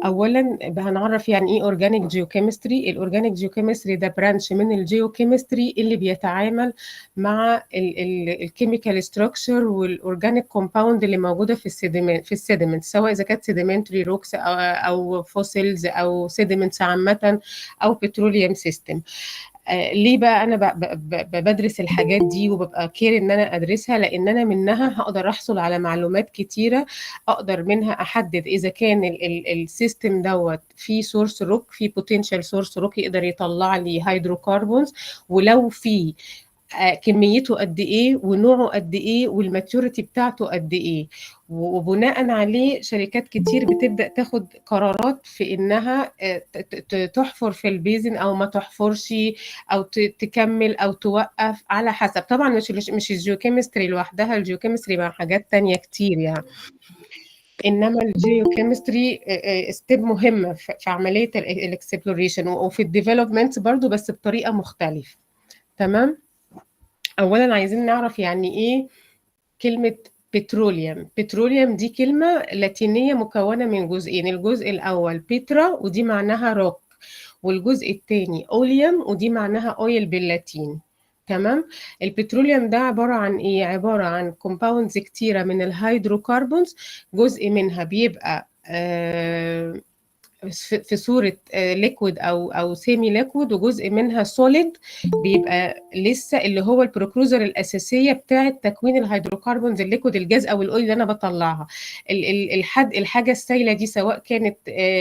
اولا هنعرف يعني ايه اورجانيك جيوكيمستري. الاورجانيك جيوكيمستري ده برانش من الجيوكيمستري اللي بيتعامل مع الكيميكال ستراكشر والاورجانيك كومباوند اللي موجوده في السيدمنت، سواء اذا كانت سيديمنتري روكس او فوسيلز او سيدمنتس عامه او بتروليوم سيستم. ليه بقى انا بدرس الحاجات دي وببقى كير ان انا ادرسها؟ لان انا منها هقدر احصل على معلومات كتيره، اقدر منها احدد اذا كان السيستم دوت في سورس روك، في بوتنشال سورس روك يقدر يطلع لي هيدروكربونز، ولو في كميته قد ايه ونوعه قد ايه والماتيوريتي بتاعته قد ايه. وبناء عليه شركات كتير بتبدأ تاخد قرارات في انها تحفر في البيزن او ما تحفرش، او تكمل او توقف، على حسب. طبعا مش الجيوكيمستري لوحدها، الجيوكيمستري مع حاجات تانية كتير يعني. انما الجيوكيمستري ستيب مهمة في عملية الاكسبلوريشن وفي الديفلوبمنت برضو، بس بطريقة مختلفة. تمام. اولا عايزين نعرف يعني ايه كلمة بتروليوم. بتروليوم دي كلمة لاتينية مكونة من جزئين، الجزء الأول بيترا ودي معناها روك، والجزء الثاني أوليوم ودي معناها أويل باللاتين. تمام. البتروليوم ده عبارة عن إيه؟ عبارة عن كومباوندز كتيرة من الهيدروكربونز، جزء منها بيبقى في صورة ليكويد أو سيمي ليكويد، وجزء منها سوليد بيبقى لسه اللي هو البروكروزر الأساسية بتاعة تكوين الهيدروكربونز، الليكويد، الجاز أو الأويل اللي أنا بطلعها. الحاجة السائلة دي سواء كانت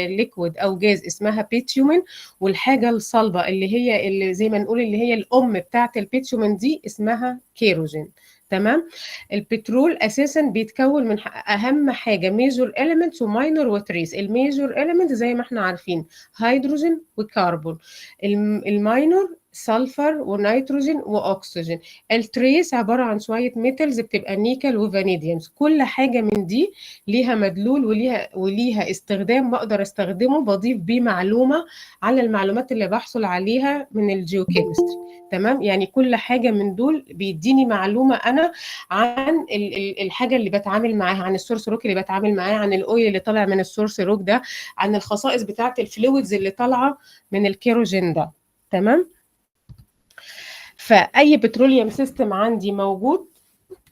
ليكويد أو جاز اسمها بيتيومين، والحاجة الصلبة اللي زي ما نقول اللي هي الأم بتاعة البيتيومين دي اسمها كيروجين. تمام. البترول اساسا بيتكون من اهم حاجه ميجور اليمنتس وماينور وتريس. الميجور اليمنت زي ما احنا عارفين هيدروجين وكربون، الماينور سلفر ونيتروجين واكسجين، التريس عباره عن شويه ميتالز بتبقى نيكل وفانيديومز. كل حاجه من دي ليها مدلول وليها استخدام بقدر استخدمه، بضيف بيه معلومه على المعلومات اللي بحصل عليها من الجيوكيمستري. تمام. يعني كل حاجه من دول بيديني معلومه انا عن الحاجه اللي بتعامل معاها، عن السورس روك اللي بتعامل معاه، عن الاويل اللي طالع من السورس روك ده، عن الخصائص بتاعه الفلويدز اللي طالعه من الكيروجين ده. تمام. فاي بتروليوم سيستم عندي موجود،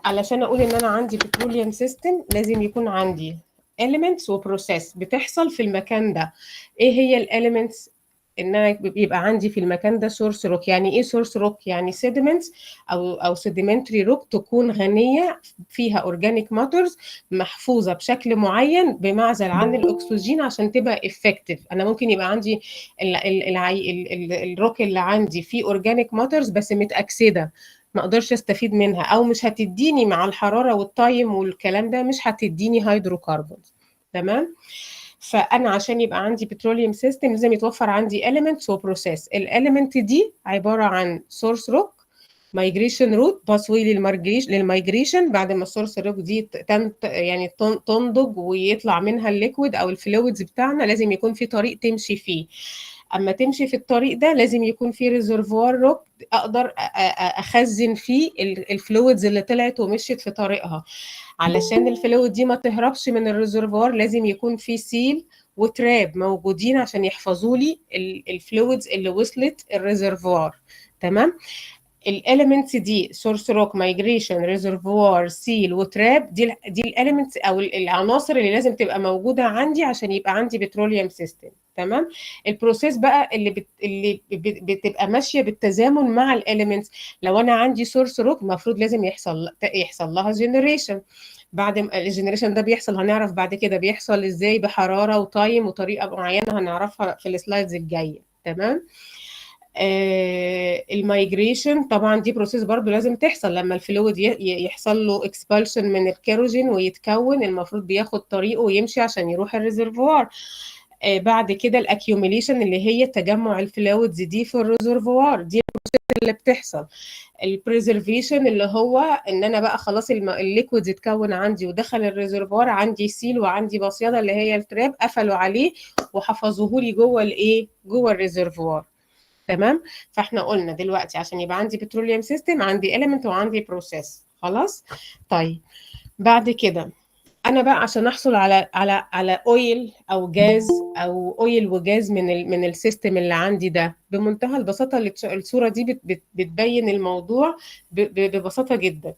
علشان اقول ان انا عندي بتروليوم سيستم لازم يكون عندي elements وبروسيس بتحصل في المكان ده. ايه هي الاليمنتس؟ ان انا يبقى عندي في المكان ده سورس روك. يعني ايه سورس روك؟ يعني سيدمنتس او سيديمنتري روك تكون غنيه فيها اورجانيك ماترز محفوظه بشكل معين بمعزل عن الاكسجين عشان تبقى افكتيف. انا ممكن يبقى عندي الروك اللي عندي فيه اورجانيك ماترز بس متاكسده، ما اقدرش استفيد منها، او مش هتديني مع الحراره والتايم والكلام ده مش هتديني هيدروكربونز. تمام. فانا عشان يبقى عندي بتروليوم سيستم لازم يتوفر عندي elements وبروسيس. الاليمنت دي عباره عن سورس روك، مايجريشن روت، باسوي للمايجريشن بعد ما السورس روك دي يعني تنضج ويطلع منها الليكويد او الفلويدز بتاعنا، لازم يكون في طريق تمشي فيه. اما تمشي في الطريق ده لازم يكون في ريزرفوار روك اقدر اخزن فيه الفلويدز اللي طلعت ومشيت في طريقها. علشان الفلويد دي ما تهربش من الريزرفوار لازم يكون في سيل وتراب موجودين عشان يحفظوا لي الفلويدز اللي وصلت الريزرفوار. تمام. الاليمنتس دي سورس روك، مايجريشن، ريزرفوار، سيل وتراب، دي الاليمنتس او العناصر اللي لازم تبقى موجوده عندي عشان يبقى عندي بتروليوم سيستم. تمام. البروسيس بقى اللي بتبقى ماشيه بالتزامن مع الاليمنتس. لو انا عندي سورس روك المفروض لازم يحصل لها جنريشن. بعد ما الجنريشن ده بيحصل هنعرف بعد كده بيحصل ازاي، بحراره وتايم وطريقه معينه هنعرفها في السلايدز الجايه. تمام. المايجريشن طبعا دي بروسيس برضو لازم تحصل لما الفلويد يحصل له اكسبالشن من الكيروجين ويتكون، المفروض بياخد طريقه ويمشي عشان يروح الريزرفوار. بعد كده الاكيوميليشن اللي هي تجمع الفلويدز دي في الريزرفوار، دي البروسيس اللي بتحصل. البريزرفيشن اللي هو ان انا بقى خلاص الليكويد اتكون عندي ودخل الريزرفوار، عندي سيل وعندي بصيده اللي هي التراب قفلوا عليه وحفظوه لي جوه الايه، جوه الريزرفوار. تمام. فاحنا قلنا دلوقتي عشان يبقى عندي بتروليوم سيستم عندي element وعندي بروسيس. خلاص. طيب بعد كده انا بقى عشان احصل على اويل او جاز او اويل وجاز من السيستم اللي عندي ده بمنتهى البساطه. الصوره دي بتبين الموضوع ببساطه جدا.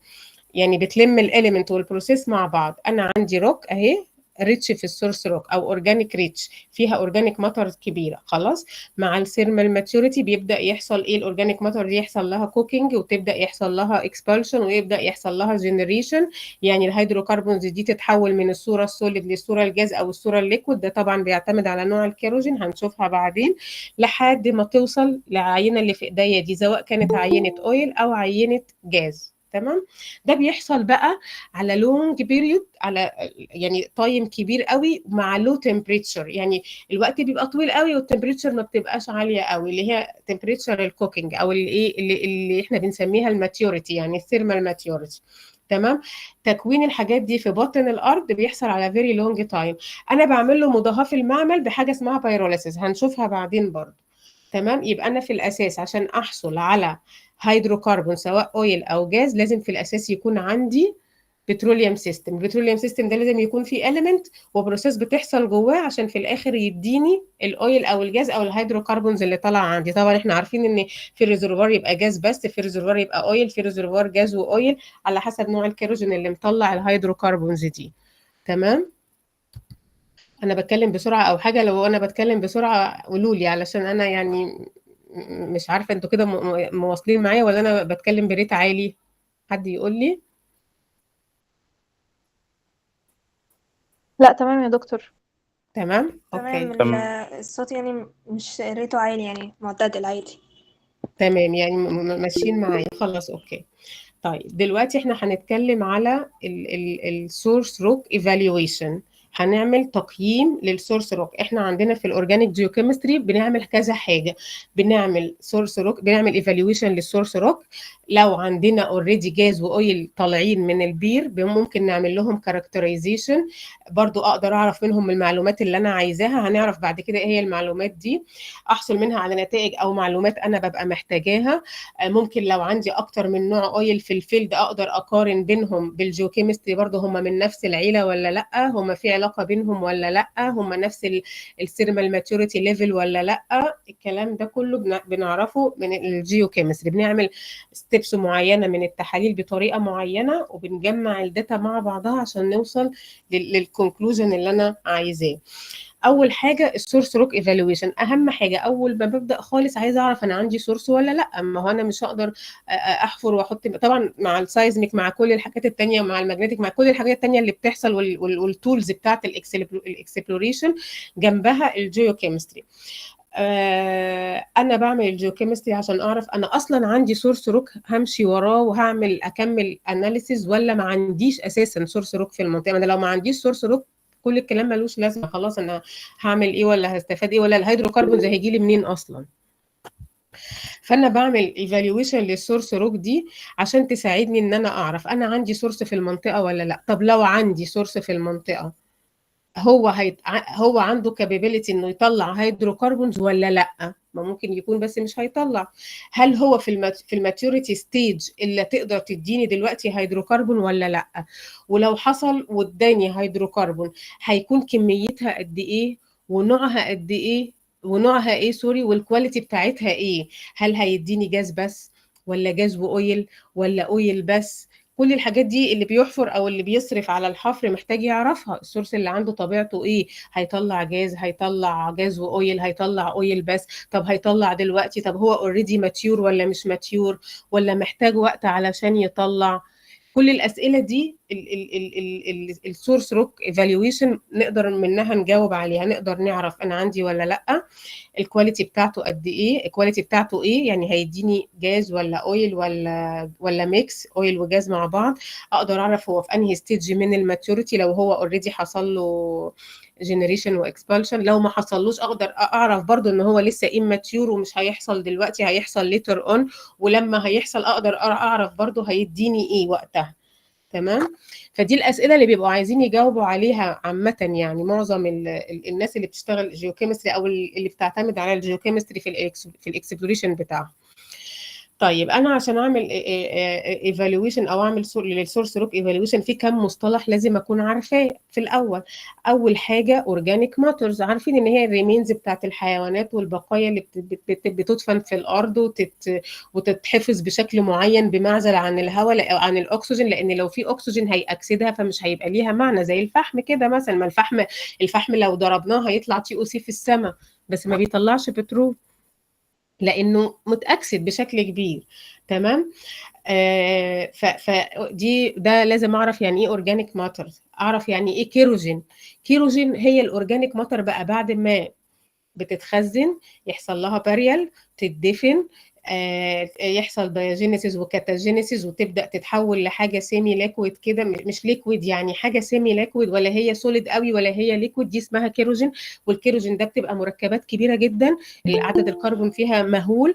يعني بتلم الاليمنت والبروسيس مع بعض. انا عندي روك اهي، ريتش في السورس روك او اورجانيك ريتش، فيها اورجانيك ماتر كبيره خلاص. مع الثيرمال ماتيوريتي بيبدا يحصل ايه؟ الاورجانيك ماتر دي يحصل لها كوكينج وتبدا يحصل لها اكسبالشن ويبدا يحصل لها جنريشن. يعني الهيدروكربونز دي تتحول من الصوره السوليد للصوره الجاز او الصوره الليكويد، ده طبعا بيعتمد على نوع الكيروجين هنشوفها بعدين، لحد ما توصل للعينه اللي في ايديا دي، سواء كانت عينه اويل او عينه جاز. تمام. ده بيحصل بقى على لونج بيريود، على يعني تايم كبير قوي مع لو تمبريتشر. يعني الوقت بيبقى طويل قوي والتمبريتشر ما بتبقاش عاليه قوي، اللي هي تمبريتشر الكوكينج او اللي احنا بنسميها الماتيوريتي، يعني الثيرمال ماتيوريتي. تمام. تكوين الحاجات دي في باطن الارض بيحصل على فيري لونج تايم. انا بعمل له مضاهاه في المعمل بحاجه اسمها بايروليسيس، هنشوفها بعدين برضه. تمام. يبقى انا في الاساس عشان احصل على هيدروكربون سواء اويل او جاز لازم في الاساس يكون عندي بتروليوم سيستم. البتروليوم سيستم ده لازم يكون فيه اليمنت وبروسيس بتحصل جواه عشان في الاخر يديني الاويل او الجاز او الهيدروكربونز اللي طالعه عندي. طبعا احنا عارفين ان في الريزرفوار يبقى جاز بس، في الريزرفوار يبقى اويل، في الريزرفوار جاز واويل على حسب نوع الكيروجين اللي مطلع الهيدروكربونز دي. تمام. انا بتكلم بسرعه او حاجه، لو انا بتكلم بسرعه قولوا لي، علشان انا يعني مش عارفه انتوا كده مواصلين معايا ولا انا بتكلم بريت عالي. حد يقول لي. لا تمام يا دكتور. تمام تمام. اوكي. الصوت يعني مش ريته عالي، يعني معتدل عادي. تمام يعني ماشيين معايا خلاص اوكي. طيب دلوقتي احنا هنتكلم على السورس روك ايفالويشن. هنعمل تقييم للسورس روك. احنا عندنا في الاورجانيك جيوكيمستري بنعمل كذا حاجه. بنعمل سورس روك، بنعمل ايفالويشن للسورس روك. لو عندنا اوريدي جاز واويل طالعين من البير ممكن نعمل لهم كاركترايزيشن، برضو اقدر اعرف منهم المعلومات اللي انا عايزاها. هنعرف بعد كده ايه هي المعلومات دي، احصل منها على نتائج او معلومات انا ببقى محتاجاها. ممكن لو عندي اكتر من نوع اويل في الفيلد اقدر اقارن بينهم بالجيوكيمستري برضه، هم من نفس العيله ولا لا، هم في علاقه بينهم ولا لا، هم نفس السيرمال ماتيوريتي ليفل ولا لا. الكلام ده كله بنعرفه من الجيوكيمستري. بنعمل ستيبس معينه من التحاليل بطريقه معينه وبنجمع الداتا مع بعضها عشان نوصل للكونكلوجن اللي انا عايزاه. اول حاجه السورس روك ايفالويشن، اهم حاجه اول ما ببدا خالص عايزه اعرف انا عندي سورس ولا لا. ما هو انا مش هقدر احفر واحط، طبعا مع السايزميك مع كل الحاجات التانية مع الماجنتيك مع كل الحاجات التانية اللي بتحصل والتولز بتاعت الاكسبلوريشن جنبها الجيوكيمستري. انا بعمل الجيوكيمستري عشان اعرف انا اصلا عندي سورس روك همشي وراه وهعمل اكمل اناليسيز، ولا ما عنديش اساسا سورس روك في المنطقه. انا لو ما عنديش سورس روك كل الكلام ملوش لازمه خلاص. انا هعمل ايه ولا هستفاد ايه ولا الهيدروكربونز هيجي لي منين اصلا؟ فانا بعمل ايفالويشن للسورس روك دي عشان تساعدني ان انا اعرف انا عندي سورس في المنطقه ولا لا. طب لو عندي سورس في المنطقه، هو عنده كابابيلتي انه يطلع هيدروكربونز ولا لا؟ ما ممكن يكون بس مش هيطلع. هل هو في الماتيوريتي ستيج اللي تقدر تديني دلوقتي هيدروكربون ولا لا؟ ولو حصل واداني هيدروكربون هيكون كميتها قد ايه ونوعها قد ايه ونوعها ايه سوري والكواليتي بتاعتها ايه؟ هل هيديني جاز بس ولا جاز واويل ولا اويل بس؟ كل الحاجات دي اللي بيحفر او اللي بيصرف على الحفر محتاج يعرفها. السورس اللي عنده طبيعته ايه؟ هيطلع جاز، هيطلع جاز واويل، هيطلع اويل بس؟ طب هيطلع دلوقتي؟ طب هو اوريدي ماتيور ولا مش ماتيور ولا محتاج وقت علشان يطلع؟ كل الاسئله دي السورس روك ايفالويشن نقدر منها نجاوب عليها. نقدر نعرف انا عندي ولا لا، الكواليتي بتاعته قد ايه، الكواليتي بتاعته ايه، يعني هيديني جاز ولا اويل ولا ميكس اويل وجاز مع بعض. اقدر اعرف هو في انهي ستيج من الماتيوريتي، لو هو اوريدي حصل له جنريشن واكسبالشن. لو ما حصلوش اقدر اعرف برضو ان هو لسه اماتيور ومش هيحصل دلوقتي، هيحصل ليتر اون، ولما هيحصل اقدر اعرف برضو هيديني ايه وقتها. تمام. فدي الاسئله اللي بيبقوا عايزين يجاوبوا عليها عامه. يعني معظم الناس اللي بتشتغل جيوكيمستري او اللي بتعتمد على الجيوكيمستري في الاكسبلوريشن بتاعها. طيب انا عشان اعمل ايفالويشن او اعمل للسورس روك ايفالويشن في كام مصطلح لازم اكون عارفاه في الاول. اول حاجه اورجانيك ماترز، عارفين ان هي الريمينز بتاعت الحيوانات والبقايا اللي بتدفن في الارض وتتحفظ بشكل معين بمعزل عن الهواء او عن الاكسجين، لان لو في اكسجين هيأكسدها فمش هيبقى ليها معنى، زي الفحم كده مثلا. ما الفحم لو ضربناه هيطلع تي او سي في السماء بس ما بيطلعش بترول لانه متاكسد بشكل كبير. تمام. فدي ده لازم اعرف يعني ايه اورجانيك ماتر، اعرف يعني ايه كيروجين. كيروجين هي الاورجانيك ماتر بقى بعد ما بتتخزن، يحصل لها باريال، تدفن، يحصل دايجينيسيس وكاتاجينيسيس وتبدا تتحول لحاجه سيمي ليكويد كده، مش ليكويد يعني حاجه سيمي ليكويد، ولا هي سوليد قوي ولا هي ليكويد، دي اسمها كيروجين. والكيروجين ده بتبقى مركبات كبيره جدا، عدد الكربون فيها مهول،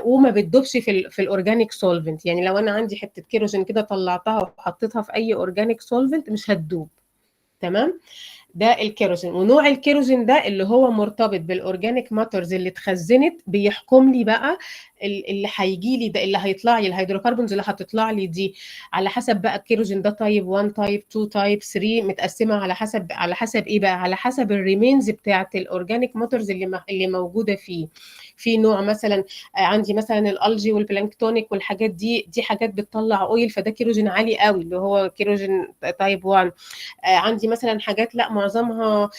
وما بتدوبش في الاورجانيك سولفنت. يعني لو انا عندي حته كيروجين كده طلعتها وحطيتها في اي اورجانيك سولفنت مش هتدوب. تمام. ده الكيروسين. ونوع الكيروسين ده اللي هو مرتبط بالاورجانيك ماترز اللي اتخزنت بيحكم لي بقى اللي هيجي لي ده، اللي هيطلع لي الهيدروكربونز اللي هتطلع لي دي على حسب بقى الكيروسين ده تايب 1 تايب 2 تايب 3، متقسمه على حسب ايه بقى، على حسب الريمينز بتاعه الاورجانيك ماترز اللي موجوده فيه. في نوع مثلا عندي مثلا الالجي والبلانكتونيك والحاجات دي حاجات بتطلع اويل، فده كيروجين عالي قوي اللي هو كيروجين تايب 1. عندي مثلا حاجات لا معظمها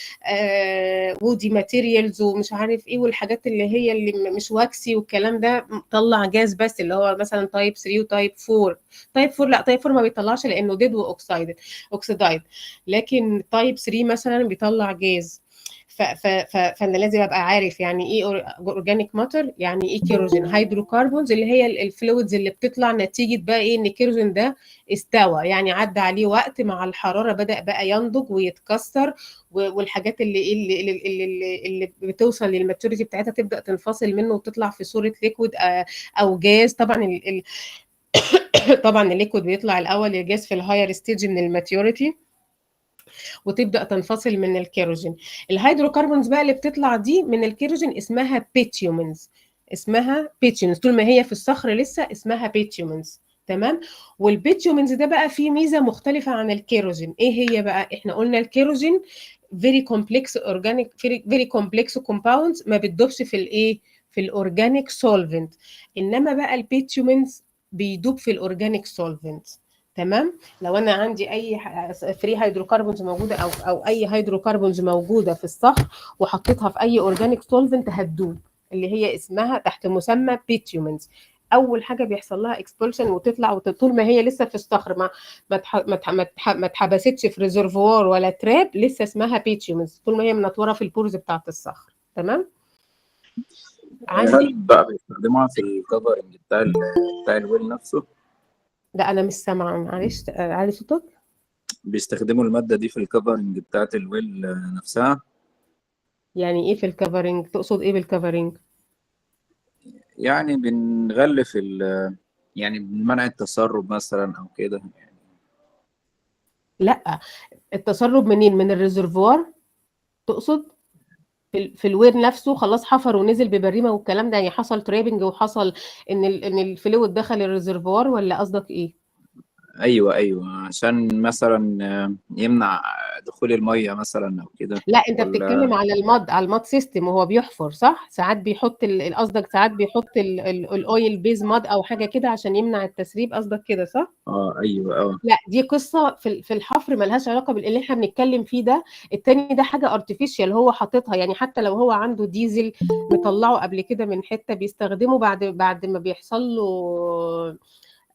وودي ماتيريالز ومش عارف ايه، والحاجات اللي مش واكسي والكلام ده طلع جاز بس، اللي هو مثلا تايب 3 وتايب 4. تايب 4 لا، تايب 4 ما بيطلعش لانه ديد اوكسيدايد، لكن تايب 3 مثلا بيطلع جاز. فانا لازم ابقى عارف يعني ايه اورجانيك ماتر، يعني ايه كيروجين. هيدروكربونز اللي هي الفلويدز اللي بتطلع نتيجه بقى ايه، ان الكيروجين ده استوى، يعني عدى عليه وقت مع الحراره بدأ بقى ينضج ويتكسر، والحاجات اللي بتوصل للماتوريتي بتاعتها تبدأ تنفصل منه وتطلع في صوره ليكويد او جاز. طبعا طبعا الليكويد بيطلع الاول الجاز في الهاير ستيج من الماتيوريتي وتبدا تنفصل من الكيروجين. الهيدروكربونز بقى اللي بتطلع دي من الكيروجين اسمها بيتيومنز، اسمها بيتيومنز طول ما هي في الصخر لسه اسمها بيتيومنز. تمام. والبيتيومنز ده بقى فيه ميزه مختلفه عن الكيروجين. ايه هي بقى؟ احنا قلنا الكيروجين very complex organic very complex compounds ما بتدوبش في الايه، في الاورجانيك سولفنت، انما بقى البيتيومنز بيدوب في الاورجانيك سولفنت. تمام. لو انا عندي اي فري هيدروكربونز موجوده او اي هيدروكربونز موجوده في الصخر وحطيتها في اي اورجانيك سولفنت هتدوب، اللي هي اسمها تحت مسمى بيتيومنز. اول حاجه بيحصل لها اكسبولشن وتطلع طول ما هي لسه في الصخر، ما اتحبستش في ريزرفوار ولا تراب، لسه اسمها بيتيومنز طول ما هي منطوره في البورز بتاعه الصخر. تمام. هل بقى بيستخدموها في الكفرنج بتاع الويل نفسه؟ ده انا مش سامعه، معلش علي صوتك. بيستخدموا المادة دي في الكفرنج بتاعت الويل نفسها؟ يعني ايه في الكفرنج؟ تقصد ايه بالكفرنج؟ يعني بنغلف يعني بمنع التسرب مثلا او كده يعني. لا، التسرب منين؟ من الريزرفوار تقصد؟ في الوير نفسه خلاص حفر ونزل ببريمه والكلام ده، يعني حصل تريبنج وحصل ان الفلويد دخل الريزرفوار، ولا قصدك ايه؟ ايوه عشان مثلا يمنع دخول المية مثلا او كده، لا انت ولا؟ بتتكلم على الماد سيستم، وهو بيحفر صح، ساعات بيحط قصدك ساعات بيحط الاويل بيز ماد او حاجه كده عشان يمنع التسريب، قصدك كده صح؟ ايوه. لا دي قصه في الحفر ملهاش علاقه باللي احنا بنتكلم فيه ده. التاني ده حاجه ارتفيشال هو حاططها، يعني حتى لو هو عنده ديزل مطلعه قبل كده من حته بيستخدمه بعد ما بيحصل له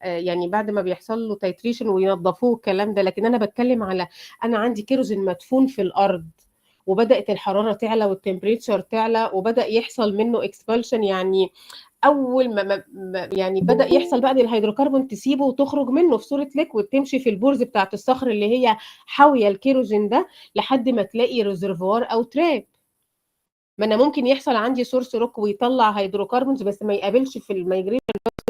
يعني بعد ما بيحصل له تايتريشن وينظفوه الكلام ده. لكن انا بتكلم على انا عندي كيروزين مدفون في الارض وبدات الحراره تعلى والتمبريتشر تعلى وبدا يحصل منه اكسبالشن، يعني اول يعني بدا يحصل بقى الهيدروكربون تسيبه وتخرج منه في صوره ليكويد تمشي في البورز بتاعت الصخر اللي هي حاويه الكيروزين ده لحد ما تلاقي ريزرفوار او تراب. ما انا ممكن يحصل عندي سورس روك ويطلع هيدروكربونز بس ما يقابلش في الميجريشن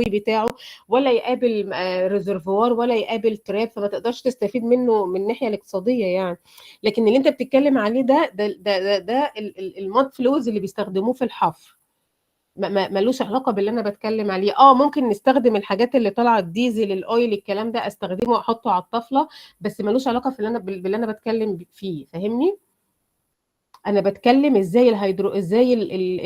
بتاعه، ولا يقابل ريزرفوار ولا يقابل تراب، فما تقدرش تستفيد منه من الناحيه الاقتصاديه يعني. لكن اللي انت بتتكلم عليه ده الماد فلوز اللي بيستخدموه في الحفر. ملوش علاقه باللي انا بتكلم عليه. ممكن نستخدم الحاجات اللي طالعه الديزل الاويل الكلام ده استخدمه واحطه على الطفله، بس ملوش علاقه في باللي انا بتكلم فيه، فاهمني؟ انا بتكلم ازاي ازاي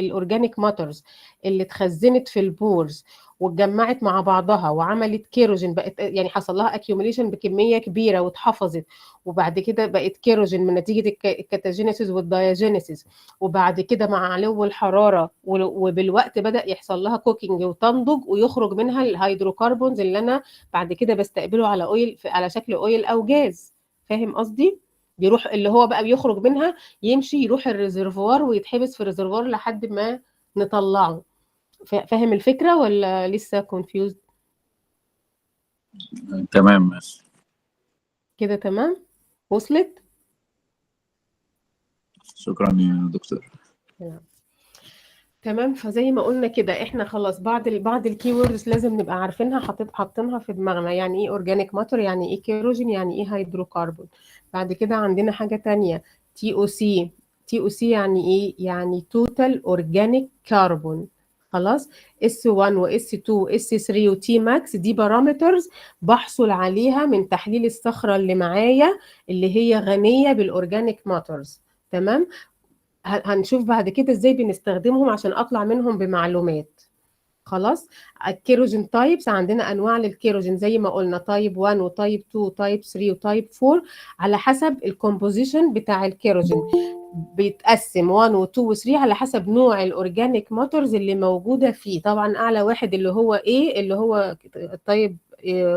الاورجانيك ماترز اللي اتخزنت في البورز واتجمعت مع بعضها وعملت كيروجين، بقت يعني حصل لها اكيوميليشن بكميه كبيره واتحفظت، وبعد كده بقت كيروجين من نتيجه الكاتاجينيسيس والدايجينيسيس، وبعد كده مع علو الحراره وبالوقت بدا يحصل لها كوكينج وتنضج ويخرج منها الهيدروكربونز اللي انا بعد كده بستقبله على اويل، على شكل اويل او جاز. فاهم قصدي؟ بيروح اللي هو بقى بيخرج منها يمشي يروح الريزرفوار ويتحبس في الريزرفوار لحد ما نطلعه. فاهم الفكرة ولا لسه confused؟ تمام ماشي. كده تمام؟ وصلت؟ شكرا يا دكتور. تمام. فزي ما قلنا كده احنا خلاص بعض الكي ووردز لازم نبقى عارفينها، حاطينها في دماغنا. يعني ايه اورجانيك ماتر، يعني ايه كيروجين، يعني ايه هيدروكربون. بعد كده عندنا حاجة تانية تي او سي. تي او سي يعني ايه؟ يعني توتال اورجانيك كربون. خلاص. اس 1 واس 2 واس 3 وتي ماكس دي بارامترز بحصل عليها من تحليل الصخرة اللي معايا اللي هي غنية بالاورجانيك ماترز. تمام. هنشوف بعد كده ازاي بنستخدمهم عشان اطلع منهم بمعلومات. خلاص. الكيروجين تايبس عندنا انواع للكيروجين زي ما قلنا، تايب 1 وتايب 2 وتايب 3 وتايب 4 على حسب الكومبوزيشن بتاع الكيروجين. بيتقسم 1 و 2 و 3 على حسب نوع الاورجانيك ماترز اللي موجوده فيه. طبعا اعلى واحد اللي هو ايه، اللي هو التايب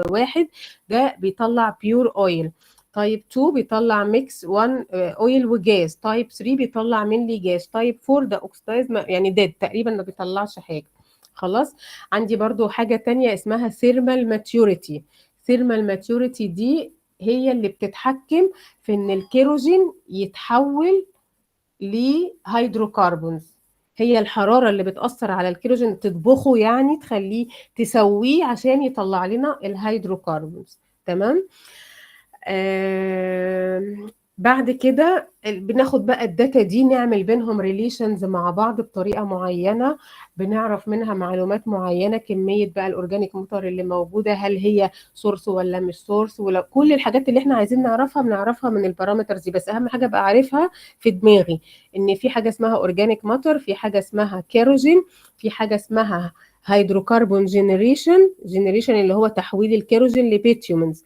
1 ده بيطلع بيور اويل. تايب 2 بيطلع ميكس 1 اويل وجاز. تايب 3 بيطلع مينلي جاز. تايب 4 ده اوكسدايز يعني ديد تقريبا ما بيطلعش حاجه. خلاص. عندي برضو حاجه تانية اسمها ثيرمال ماتيوريتي. ثيرمال ماتيوريتي دي هي اللي بتتحكم في ان الكيروجين يتحول لهيدروكربونز. هي الحراره اللي بتاثر على الكيروجين تطبخه، يعني تخليه تسويه عشان يطلع لنا الهيدروكربونز. تمام. بعد كده بناخد بقى الداتا دي نعمل بينهم ريليشنز مع بعض بطريقة معينة، بنعرف منها معلومات معينة، كمية بقى الأورجانيك ماتر اللي موجودة، هل هي سورس ولا مش سورس، ولا كل الحاجات اللي احنا عايزين نعرفها بنعرفها من البارامترز دي. بس أهم حاجة بقى عارفها في دماغي إن في حاجة اسمها أورجانيك ماتر، في حاجة اسمها كيروجين، في حاجة اسمها هيدروكربون جينيريشن اللي هو تحويل الكيروجين لبيتيومنز،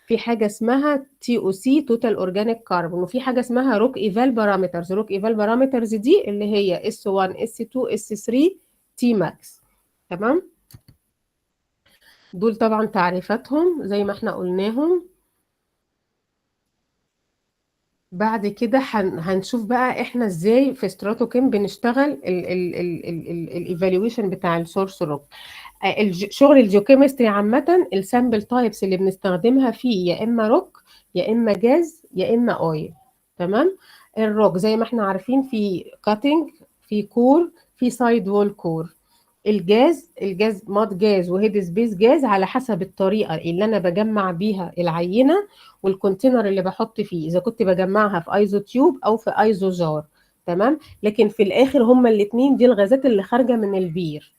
في حاجه اسمها تي او سي توتال اورجانيك كاربون، وفي حاجه اسمها روك ايفال بارامترز. روك ايفال بارامترز دي اللي هي اس 1 اس 2 اس 3 تي ماكس. تمام. دول طبعا تعريفاتهم زي ما احنا قلناهم. بعد كده هنشوف بقى احنا ازاي في ستراتوكيم بنشتغل الايفالويشن بتاع السورس روك. شغل الجيوكيمستري عامة السامبل تايبس اللي بنستخدمها فيه يا إما روك يا إما جاز يا إما أويل. تمام. الروك زي ما احنا عارفين في كاتنج، في كور، في سايد وول كور. الجاز ماد جاز وهيد سبيس جاز على حسب الطريقة اللي أنا بجمع بيها العينة والكونتينر اللي بحط فيه، إذا كنت بجمعها في ايزو تيوب أو في ايزو جار. تمام. لكن في الآخر هما الاتنين دي الغازات اللي خارجة من البير.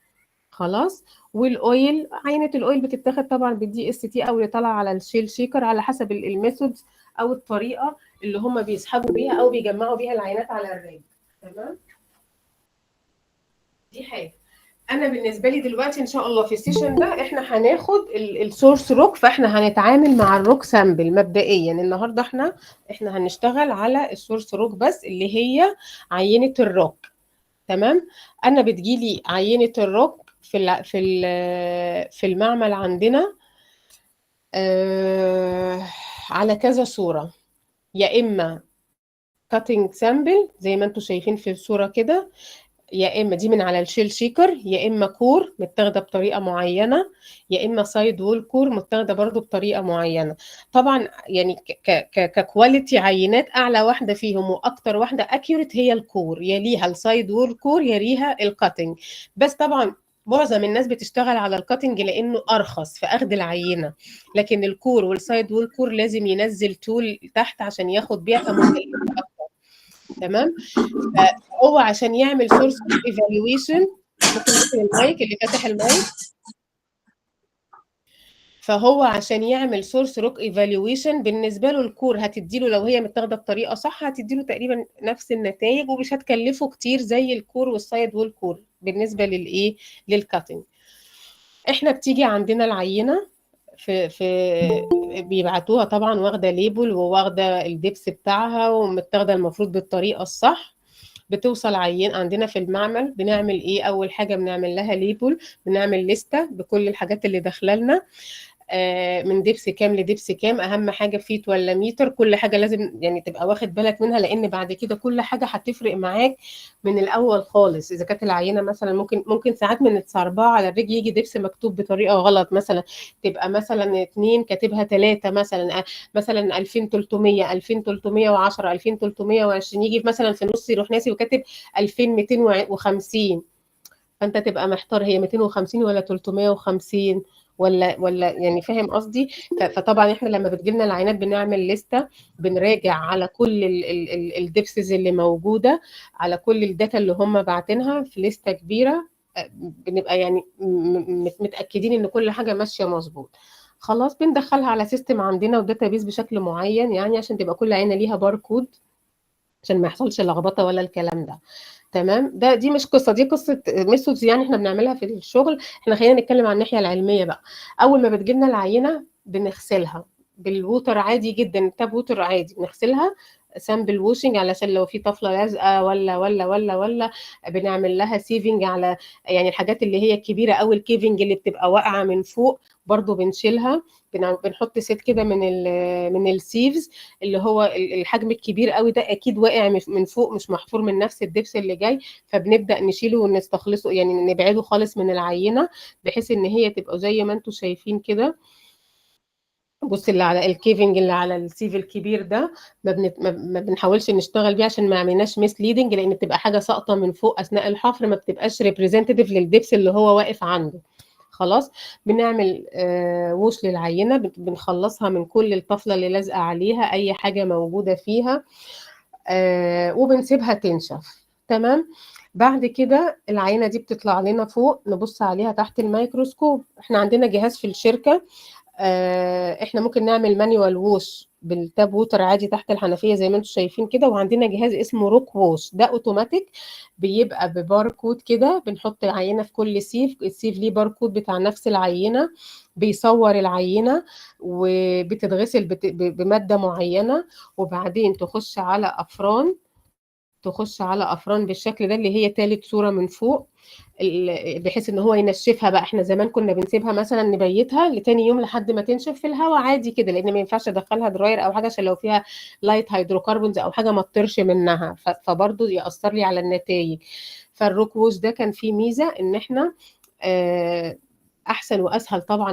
خلاص. والاويل، عينه الاويل بتتاخد طبعا بالدي اس تي او اللي طالعه على الشيل شيكر على حسب الميثودز او الطريقه اللي هم بيسحبوا بيها او بيجمعوا بيها العينات على الريج. تمام. دي حاجه. انا بالنسبه لي دلوقتي ان شاء الله في السيشن ده احنا هناخد السورس روك، فاحنا هنتعامل مع الروك سامبل مبدئيا. النهارده احنا هنشتغل على السورس روك بس اللي هي عينه الروك. تمام. انا بتجيلي عينه الروك في المعمل عندنا على كذا صورة، يا إما كاتنج سامبل زي ما انتم شايفين في الصورة كده، يا إما دي من على الشيل شيكر، يا إما كور متاخدة بطريقة معينة، يا إما سايد وول كور متاخدة برضو بطريقة معينة. طبعا يعني ككواليتي عينات أعلى واحدة فيهم وأكتر واحدة أكيوريت هي الكور، يليها السايد وول كور، يليها الكاتنج. بس طبعا معظم الناس بتشتغل على الكاتنج لأنه أرخص في أخذ العينة، لكن الكور والسايد وول كور لازم ينزل تول تحت عشان ياخد بيها فمكلفة أكتر. تمام. فهو عشان يعمل سورس ايفالويشن ممكن نقفل المايك اللي فاتح المايك. فهو عشان يعمل سورس روك ايفالويشن بالنسبه له الكور هتدي له، لو هي متاخده بطريقه صح هتدي له تقريبا نفس النتائج ومش هتكلفه كتير زي الكور والسايد وول كور بالنسبه للايه، للكاتنج. احنا بتيجي عندنا العينه في بيبعتوها طبعا واخده ليبل وواخده الدبس بتاعها ومتاخده المفروض بالطريقه الصح. بتوصل عيان عندنا في المعمل، بنعمل ايه؟ اول حاجه بنعمل لها ليبل، بنعمل لستة بكل الحاجات اللي داخله لنا، من دبس كام لدبس كام، اهم حاجه فيت ولا متر، كل حاجه لازم يعني تبقى واخد بالك منها، لان بعد كده كل حاجه هتفرق معاك من الاول خالص. اذا كانت العينه مثلا ممكن ساعات من الصربعه على الرجل يجي دبس مكتوب بطريقه غلط، مثلا تبقى مثلا 2 كاتبها 3 مثلا، مثلا 2300 2310 2320، يجي مثلا في النص يروح ناسي وكاتب 2250، فانت تبقى محتار هي 250 ولا 350 ولا يعني فاهم قصدي. فطبعا احنا لما بتجيلنا العينات بنعمل لستة، بنراجع على كل الدبسز اللي موجودة، على كل الداتا اللي هم باعتينها في لستة كبيرة، بنبقى يعني متأكدين ان كل حاجة ماشية مظبوط. خلاص بندخلها على سيستم عندنا وداتابيز بشكل معين، يعني عشان تبقى كل عينة ليها باركود عشان ما يحصلش لخبطة ولا الكلام ده. تمام. دي مش قصه، دي قصه ميثودز يعني احنا بنعملها في الشغل. احنا خلينا نتكلم عن الناحيه العلميه بقى. اول ما بتجيلنا العينه بنغسلها بالووتر عادي جدا، تاب ووتر عادي، بنغسلها سامبل ووشنج علشان لو في طفله لازقه ولا بنعمل لها سيفنج على يعني الحاجات اللي هي الكبيره او الكيفنج اللي بتبقى واقعه من فوق برضو بنشيلها. بنحط سيت كده من السيفز اللي هو الحجم الكبير قوي ده، اكيد واقع من فوق مش محفور من نفس الدبس اللي جاي، فبنبدا نشيله ونستخلصه يعني نبعده خالص من العينه، بحيث ان هي تبقى زي ما انتم شايفين كده. بص اللي على الكيفنج اللي على السيف الكبير ده ما بنحاولش نشتغل بيه عشان ما عملناش ميس ليدنج، لان بتبقى حاجه ساقطه من فوق اثناء الحفر، ما بتبقاش ريبريزنتيف للدبس اللي هو واقف عنده. خلاص بنعمل ووش للعينه، بنخلصها من كل الطفله اللي لازقه عليها اي حاجه موجوده فيها، وبنسيبها تنشف. تمام. بعد كده العينه دي بتطلع لنا فوق، نبص عليها تحت الميكروسكوب. احنا عندنا جهاز في الشركه، احنا ممكن نعمل مانيوال ووش بالتاب ووتر عادي تحت الحنفيه زي ما انتم شايفين كده، وعندنا جهاز اسمه روك ووش ده اوتوماتيك، بيبقى بباركود كده، بنحط عينه في كل سيف، السيف ليه باركود بتاع نفس العينه، بيصور العينه وبتتغسل بماده معينه، وبعدين تخش على افران بالشكل ده اللي هي ثالث صوره من فوق، بحيث ان هو ينشفها بقى. احنا زمان كنا بنسيبها مثلا نبيتها لتاني يوم لحد ما تنشف في الهواء عادي كده، لان ما ينفعش ادخلها دراير او حاجه عشان لو فيها لايت هيدروكربونز او حاجه ما تطرش منها، فبرضه ياثر لي على النتائج. فالروك ووش ده كان فيه ميزه ان احنا احسن واسهل طبعا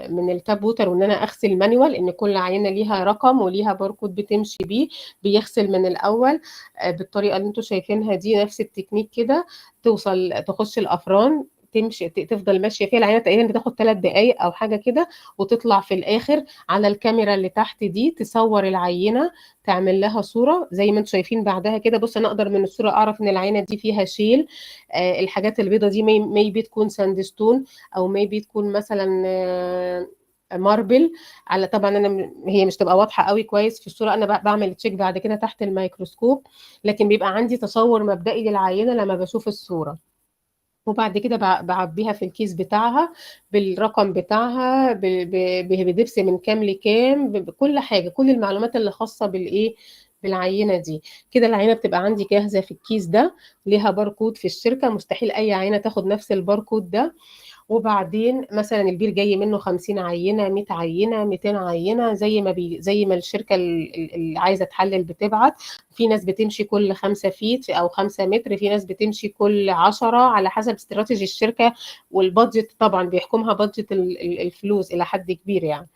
من التاب ووتر، وان انا اغسل مانيوال، ان كل عينه ليها رقم وليها باركود بتمشي بيه، بيغسل من الاول بالطريقه اللي انتم شايفينها دي، نفس التكنيك كده، تخش الافران، تمشي تفضل ماشيه فيها العينه، تقريبا بتاخد 3 دقائق او حاجه كده، وتطلع في الاخر على الكاميرا اللي تحت دي تصور العينه، تعمل لها صوره زي ما انتم شايفين بعدها كده. بص انا اقدر من الصوره اعرف ان العينه دي فيها شيل، الحاجات البيضه دي ميبي تكون ساندستون، او ميبي تكون مثلا ماربل. على طبعا هي مش تبقى واضحه قوي كويس في الصوره، انا بعمل تشيك بعد كده تحت الميكروسكوب، لكن بيبقى عندي تصور مبدئي للعينه لما بشوف الصوره، وبعد كده بعبيها في الكيس بتاعها بالرقم بتاعها، بدبس من كام لكام، بكل حاجه، كل المعلومات اللي خاصه بالايه، بالعينه دي. كده العينه بتبقى عندي جاهزه في الكيس ده، ليها باركود في الشركه، مستحيل اي عينه تاخد نفس الباركود ده. وبعدين مثلا البير جاي منه 50 عينه، 100 عينه، 200 عينه، زي ما الشركه اللي عايزه تحلل بتبعت. في ناس بتمشي كل 5 فيت او 5 متر، في ناس بتمشي كل 10، على حسب استراتيجي الشركه والبادجت، طبعا بيحكمها بادجت الفلوس الى حد كبير يعني.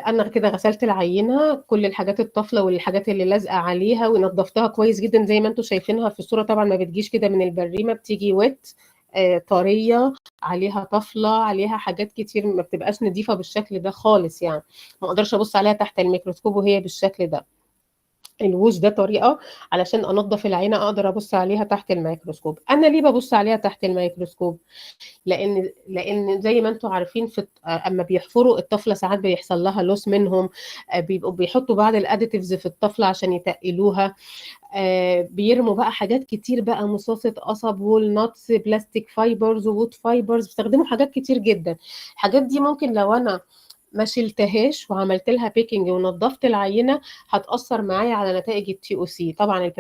انا كده غسلت العينه، كل الحاجات الطافله والحاجات اللي لازقه عليها، ونضفتها كويس جدا زي ما انتم شايفينها في الصوره. طبعا ما بتجيش كده من البريمه، بتيجي ويت، طريه، عليها طفله، عليها حاجات كتير، ما بتبقاش نظيفه بالشكل ده خالص يعني، ما اقدرش ابص عليها تحت الميكروسكوب وهي بالشكل ده. الوش ده طريقة علشان أنضف العينة أقدر أبص عليها تحت الميكروسكوب. أنا ليه ببص عليها تحت الميكروسكوب؟ لأن زي ما أنتم عارفين أما بيحفروا الطفلة ساعات بيحصل لها لوس منهم، بيبقوا بيحطوا بعض الأديتيفز في الطفلة عشان يتقلوها، بيرموا بقى حاجات كتير بقى، مصاصة قصب، وول ناتس، بلاستيك فايبرز، ووت فايبرز، بيستخدموا حاجات كتير جدا. الحاجات دي ممكن لو أنا ما شلتهاش وعملت لها بيكنج ونظفت العينه هتاثر معايا على نتائج التي او سي. طبعا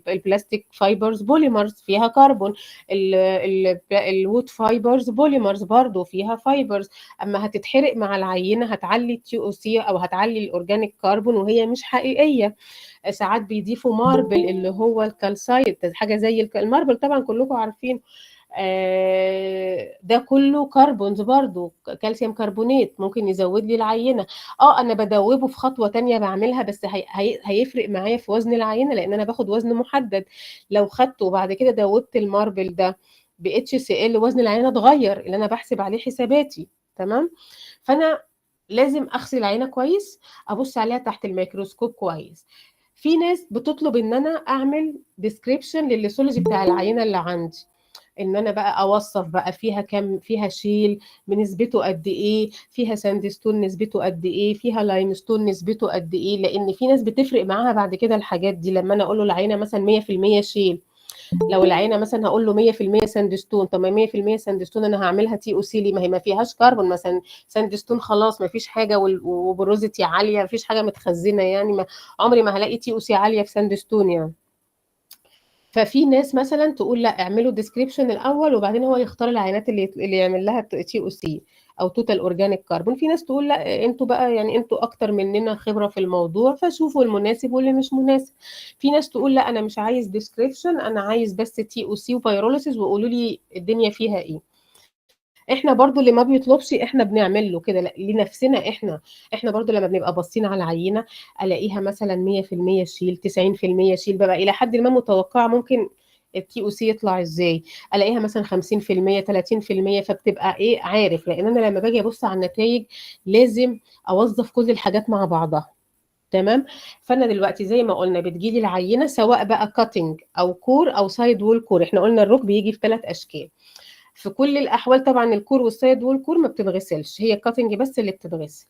البلاستيك فايبرز بوليمرز فيها كربون، الوود فايبرز بوليمرز برضو فيها فايبرز، اما هتتحرق مع العينه هتعلي التي او سي او هتعلي الاورجانيك كربون وهي مش حقيقيه. ساعات بيضيفوا ماربل اللي هو الكالسايت، حاجه زي الماربل طبعا كلكم عارفين، ده كله كربونز برضو، كالسيوم كربونات ممكن يزود لي العينة. انا بدوبه في خطوة تانية بعملها، بس هيفرق معايا في وزن العينة لان انا باخد وزن محدد. لو خدته وبعد كده دوبت الماربل ده ب HCl وزن العينة اتغير اللي انا بحسب عليه حساباتي. تمام. فانا لازم اغسل العينة كويس، ابص عليها تحت الميكروسكوب كويس. في ناس بتطلب ان انا اعمل ديسكريبشن للليسولوجي بتاع العينة اللي عندي، ان انا بقى اوصف بقى فيها كم، فيها شيل بنسبته قد ايه، فيها ساندستون نسبته قد ايه، فيها لايمستون نسبته قد ايه، لان في ناس بتفرق معاها بعد كده الحاجات دي. لما انا اقول له العينه مثلا 100% شيل، لو العينه مثلا هقول له 100% ساندستون، طب ما 100% ساندستون انا هعملها تي او سي ليه؟ ما هي ما فيهاش كربون مثلا، ساندستون خلاص ما فيش حاجه، وبروزيتي عاليه، ما فيش حاجه متخزنه يعني، ما عمري ما هلاقي تي او سي عاليه في ساندستون يعني. ففي ناس مثلا تقول لا اعملوا ديسكريبشن الاول وبعدين هو يختار العينات اللي يعمل لها تي او سي او توتال اورجانيك كربون. في ناس تقول لا انتوا بقى يعني انتوا اكتر مننا خبره في الموضوع فشوفوا المناسب واللي مش مناسب. في ناس تقول لا انا مش عايز ديسكريبشن، انا عايز بس تي او سي وبيروليسيس وقولوا لي الدنيا فيها ايه. احنا برضو اللي ما بيطلبش احنا بنعمل له كده لنفسنا احنا برضو لما بنبقى باصين على العينه الاقيها مثلا 100% شيل، 90% شيل، ببقى الى حد ما متوقعه ممكن التي او سي يطلع ازاي، الاقيها مثلا 50% 30%، فبتبقى ايه عارف، لان انا لما باجي ابص على النتائج لازم اوظف كل الحاجات مع بعضها. تمام. فانا دلوقتي زي ما قلنا بتجيلي العينه سواء بقى كاتنج او كور او سايد وول كور، احنا قلنا الروك بيجي في 3 اشكال. في كل الاحوال طبعا الكور والسايد والكور ما بتتغسلش، هي الكاتنج بس اللي بتتغسل.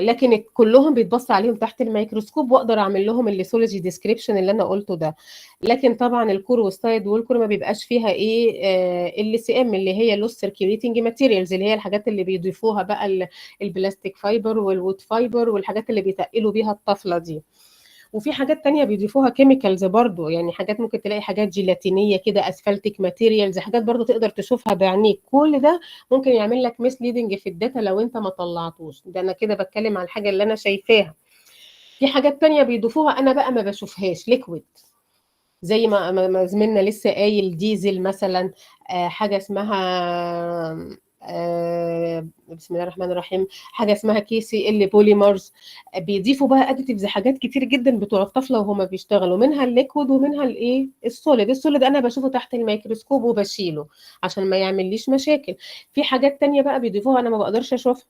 لكن كلهم بيتبص عليهم تحت الميكروسكوب واقدر اعمل لهم الليسولوجي ديسكريبشن اللي انا قلته ده. لكن طبعا الكور والسايد والكور ما بيبقاش فيها ايه ال سي ام اللي هي لوس سيركيوليتنج ماتيريالز، اللي هي الحاجات اللي بيضيفوها بقى البلاستيك فايبر والوود فايبر والحاجات اللي بيتقلوا بيها الطفله دي. وفي حاجات تانية بيضيفوها كيميكالز برضو، يعني حاجات ممكن تلاقي حاجات جيلاتينية كده، اسفلتك ماتيريالز، حاجات برضو تقدر تشوفها بعينيك. كل ده ممكن يعمل لك ميسليدنج في الداتا لو انت ما طلعتوش. ده انا كده بتكلم عن الحاجة اللي انا شايفاها. في حاجات تانية بيضيفوها انا بقى ما بشوفهاش، ليكويد، زي ما زميلنا لسه قايل ديزل مثلا، حاجه اسمها بسم الله الرحمن الرحيم، حاجه اسمها KCl بوليمرز. بيضيفوا بقى اديتيفز حاجات كتير جدا بتوع الطفله وهما بيشتغلوا، منها الليكويد ومنها الايه السوليد انا بشوفه تحت الميكروسكوب وبشيله عشان ما يعمليش مشاكل. في حاجات تانية بقى بيضيفوها انا ما بقدرش اشوفها.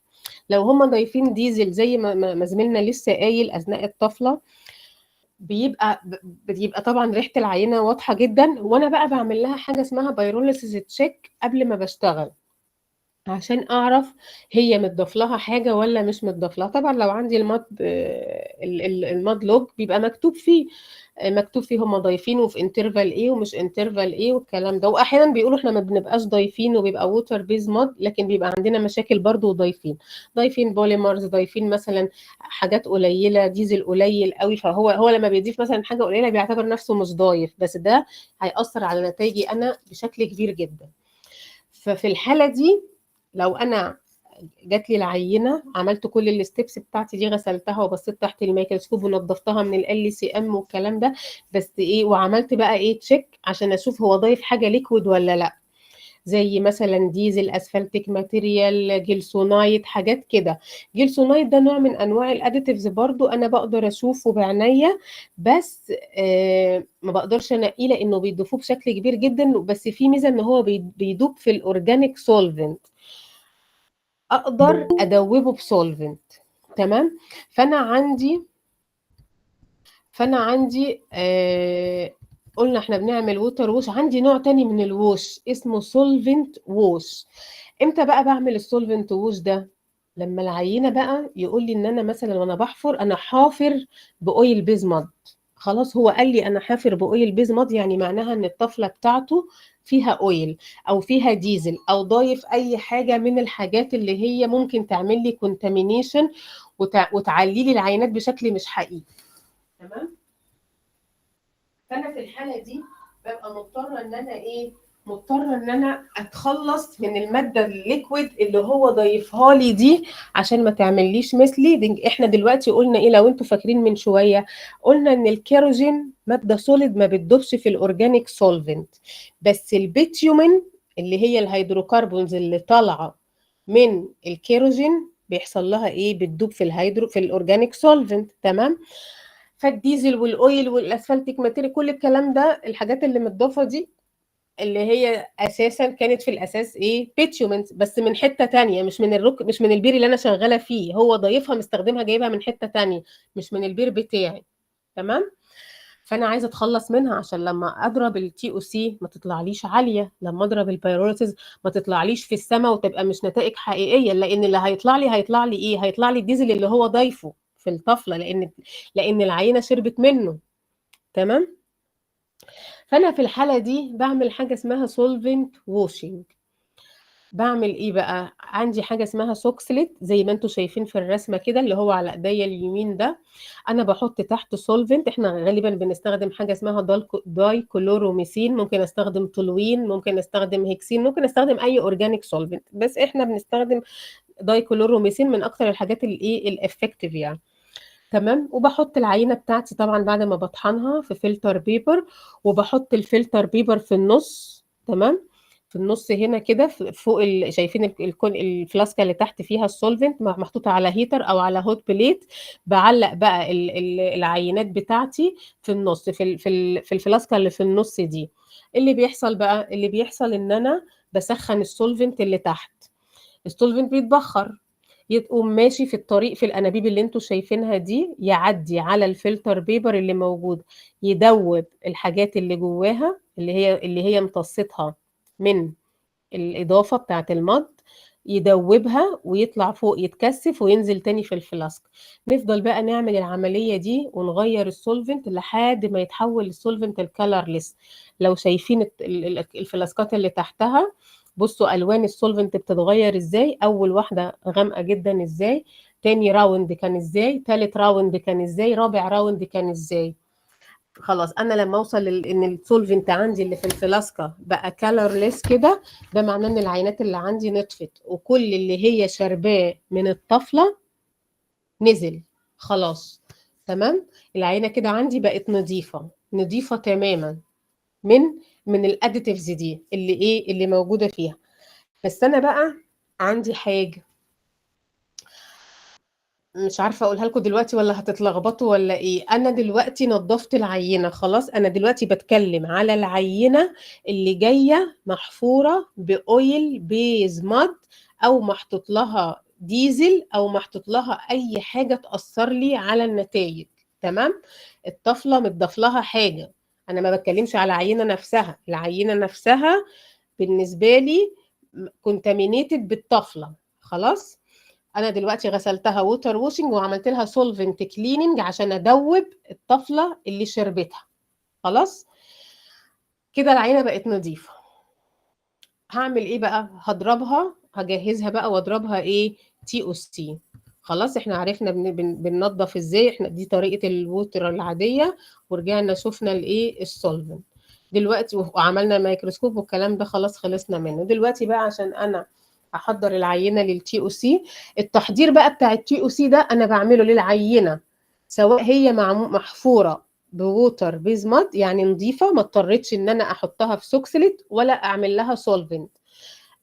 لو هما ضايفين ديزل زي ما زميلنا لسه قايل اثناء الطفله، بيبقى طبعا ريحه العينه واضحه جدا، وانا بقى بعمل لها حاجه اسمها بايروليسيس تشيك قبل ما بشتغل عشان اعرف هي متضاف لها حاجه ولا مش متضاف لها. طبعا لو عندي الماد لوج بيبقى مكتوب فيه، مكتوب فيه هم ضايفينه في انترفال ايه ومش انترفال ايه والكلام ده. واحيانا بيقولوا احنا ما بنبقاش ضايفين وبيبقى ووتر بيز ماد، لكن بيبقى عندنا مشاكل برضو ضايفين بوليمرز، ضايفين مثلا حاجات قليله، ديزل قليل قوي، فهو لما بيضيف مثلا حاجه قليله بيعتبر نفسه مش ضايف، بس ده هيأثر على نتائجي انا بشكل كبير جدا. ففي الحاله دي لو انا جات لي العينه عملت كل الستبس بتاعتي دي، غسلتها وبصيت تحت الميكروسكوب ونضفتها من ال سي ام والكلام ده، بس ايه وعملت بقى ايه تشيك عشان اشوف هو ضايف حاجه ليكويد ولا لا، زي مثلا ديزل، اسفلتيك ماتيريال، جلسونايت، حاجات كده. جلسونايت ده نوع من انواع الاديتيفز برضو انا بقدر اشوفه بعناية، بس ما بقدرش انقيه لانه بيضيفوه بشكل كبير جدا، بس في ميزه ان هو بيدوب في الاورجانيك سولفنت، اقدر ادوبه بسولفنت. تمام. فانا عندي فانا عندي قلنا احنا بنعمل ووتر ووش. عندي نوع تاني من الووش اسمه سولفنت ووش. امتى بقى بعمل السولفنت ووش ده؟ لما العينه بقى يقول لي ان انا مثلا وانا بحفر انا حافر باويل بيز ماد. خلاص هو قال لي انا حافر باويل بيز ماد، يعني معناها ان الطفله بتاعته فيها اويل او فيها ديزل او ضايف اي حاجه من الحاجات اللي هي ممكن تعمل لي كونتامينيشن وتعلي لي العينات بشكل مش حقيقي. تمام. فانا في الحاله دي ببقى مضطره ان انا ايه، مضطره ان انا اتخلص من الماده الليكويد اللي هو ضايفها لي دي عشان ما تعمليش مسليدنج. احنا دلوقتي قلنا ايه لو انتوا فاكرين من شويه؟ قلنا ان الكيروجين ماده سوليد ما بتدوبش في الاورجانيك سولفنت، بس البيتيومين اللي هي الهيدروكربونز اللي طالعه من الكيروجين بيحصل لها ايه؟ بتدوب في في الاورجانيك سولفنت. تمام. فالديزل والاويل والاسفلتيك ماتيريال كل الكلام ده الحاجات اللي متضافه دي اللي هي اساسا كانت في الاساس ايه؟ بيتيومنت، بس من حته تانية، مش من مش من البير اللي انا شغاله فيه، هو ضايفها مستخدمها جايبها من حته تانية مش من البير بتاعي. تمام. فانا عايزه اتخلص منها عشان لما اضرب التي او سي ما تطلعليش عاليه، لما اضرب البيروليسيس ما تطلعليش في السماء وتبقى مش نتائج حقيقيه، لان اللي هيطلع لي ايه؟ هيطلع لي الديزل اللي هو ضايفه في الطفله، لان العينه شربت منه. تمام. فانا في الحاله دي بعمل حاجه اسمها سولفنت ووشنج. بعمل ايه بقى؟ عندي حاجه اسمها سوكسليت زي ما انتم شايفين في الرسمه كده اللي هو على ايديا اليمين ده. انا بحط تحت سولفنت، احنا غالبا بنستخدم حاجه اسمها داي كلوروميثين، ممكن استخدم تولوين، ممكن استخدم هيكسين، ممكن استخدم اي اورجانيك سولفنت، بس احنا بنستخدم داي كلوروميثين من اكتر الحاجات الايه الافكتيف يعني. تمام. وبحط العينه بتاعتي طبعا بعد ما بطحنها في فلتر بيبر، وبحط الفلتر بيبر في النص. تمام. في النص هنا كده فوق شايفين الفلاسكه اللي تحت فيها السولفنت محطوطه على هيتر او على هوت بليت. بعلق بقى العينات بتاعتي في النص في الفلاسكه اللي في النص دي. اللي بيحصل بقى، اللي بيحصل ان انا بسخن السولفنت اللي تحت. السولفنت بيتبخر، يقوم ماشي في الطريق في الانابيب اللي انتوا شايفينها دي، يعدي على الفلتر بيبر اللي موجود، يدوب الحاجات اللي جواها اللي هي امتصتها من الاضافه بتاعه المض، يدوبها ويطلع فوق يتكثف وينزل تاني في الفلاسك. نفضل بقى نعمل العمليه دي ونغير السولفنت لحد ما يتحول السولفنت الكالرلس. لو شايفين الفلاسكات اللي تحتها، بصوا الوان السولفنت بتتغير ازاي، اول واحده غامقه جدا ازاي، تاني راوند كان ازاي، تالت راوند كان ازاي، رابع راوند كان ازاي. خلاص انا لما اوصل ان السولفنت عندي اللي في الفلاسكه بقى كالرليس كده، ده معناه ان العينات اللي عندي نطفت وكل اللي هي شرباه من الطفله نزل. خلاص. تمام. العينه كده عندي بقت نظيفه، نظيفه تماما من الاديتيفز دي اللي موجوده فيها. بس انا بقى عندي حاجه مش عارفه اقولها لكم دلوقتي ولا هتتلخبطوا ولا ايه. انا دلوقتي نظفت العينه خلاص، انا دلوقتي بتكلم على العينه اللي جايه محفوره باويل بيز ماد، او محطوط لها ديزل، او محطوط لها اي حاجه تاثر لي على النتائج. تمام. الطفله متضاف لها حاجه، انا ما بتكلمش على العينه نفسها. العينه نفسها بالنسبه لي كونتامينيتد بالطفله. خلاص. انا دلوقتي غسلتها ووتر ووشنج وعملت لها سولفنت كليننج عشان ادوب الطفله اللي شربتها. خلاص كده العينه بقت نظيفه. هعمل ايه بقى؟ هضربها، هجهزها بقى واضربها ايه؟ تي او سي. خلاص احنا عرفنا بننظف ازاي، احنا دي طريقه الووتر العاديه، ورجعنا شفنا الايه؟ السولفنت. دلوقتي وعملنا ميكروسكوب والكلام ده خلاص خلصنا منه. دلوقتي بقى عشان انا احضر العينه للتي او سي، التحضير بقى بتاع التي او سي ده انا بعمله للعينه سواء هي محفوره بووتر بيز ماد يعني نظيفه، ما اضطريتش ان انا احطها في سوكسليت ولا اعمل لها سولفنت،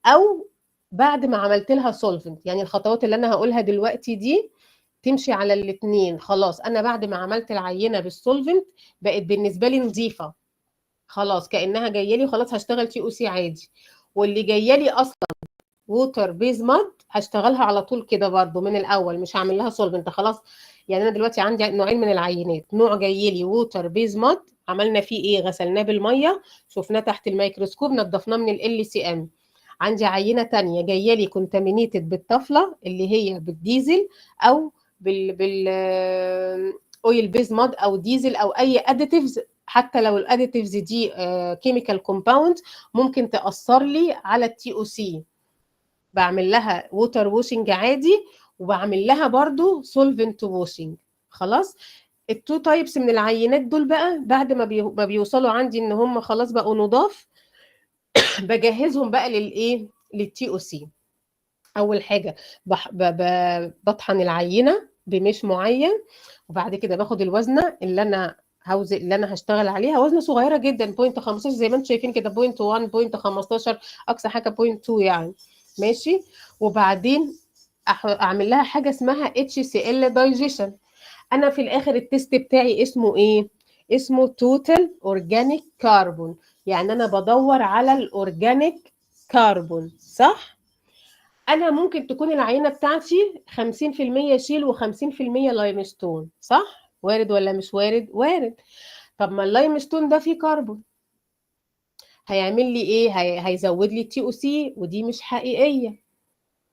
او بعد ما عملت لها سولفنت. يعني الخطوات اللي انا هقولها دلوقتي دي تمشي على الاثنين. خلاص انا بعد ما عملت العينه بالسولفنت بقت بالنسبه لي نظيفه، خلاص كانها جايه لي، خلاص هشتغل تي او سي عادي. واللي جايه لي اصلا ووتر بيز ماد هشتغلها على طول كده برضو من الاول، مش هعمل لها سولفنت خلاص. يعني انا دلوقتي عندي نوعين من العينات، نوع جاي لي ووتر بيز ماد عملنا فيه ايه، غسلناه بالميه، شفناه تحت الميكروسكوب، نضفناه من ال سي ام. عندي عينه تانية جايه لي كونتامينيتد بالطفله اللي هي بالديزل او بال اويل بيز ماد او ديزل او اي اديتيفز، حتى لو الاديتيفز دي كيميكال كومباوند ممكن تاثر لي على التي او سي. بعمل لها ووتر ووشنج عادي، وبعمل لها برضو سولفنت ووشنج. خلاص. التو تايبس من العينات دول بقى بعد ما بيوصلوا عندي ان هم خلاص بقوا نضاف، بجهزهم بقى للايه، للتي او سي. اول حاجه بطحن العينه بمش معين، وبعد كده باخد الوزنه اللي انا اللي انا هشتغل عليها، وزنه صغيره جدا 0.15 زي ما انتم شايفين كده، 0.1 0.15 اقصى حاجه 0.2 يعني. ماشي. وبعدين اعمل لها حاجه اسمها HCl digestion. انا في الاخر التست بتاعي اسمه ايه؟ اسمه توتال اورجانيك كربون. يعني انا بدور على الاورجانيك كربون، صح؟ انا ممكن تكون العينه بتاعتي 50% شيل و50% لايمستون، صح؟ وارد ولا مش وارد؟ وارد. طب ما اللايمستون ده فيه كربون، هيعمل لي ايه؟ هيزود لي التي او سي، ودي مش حقيقيه.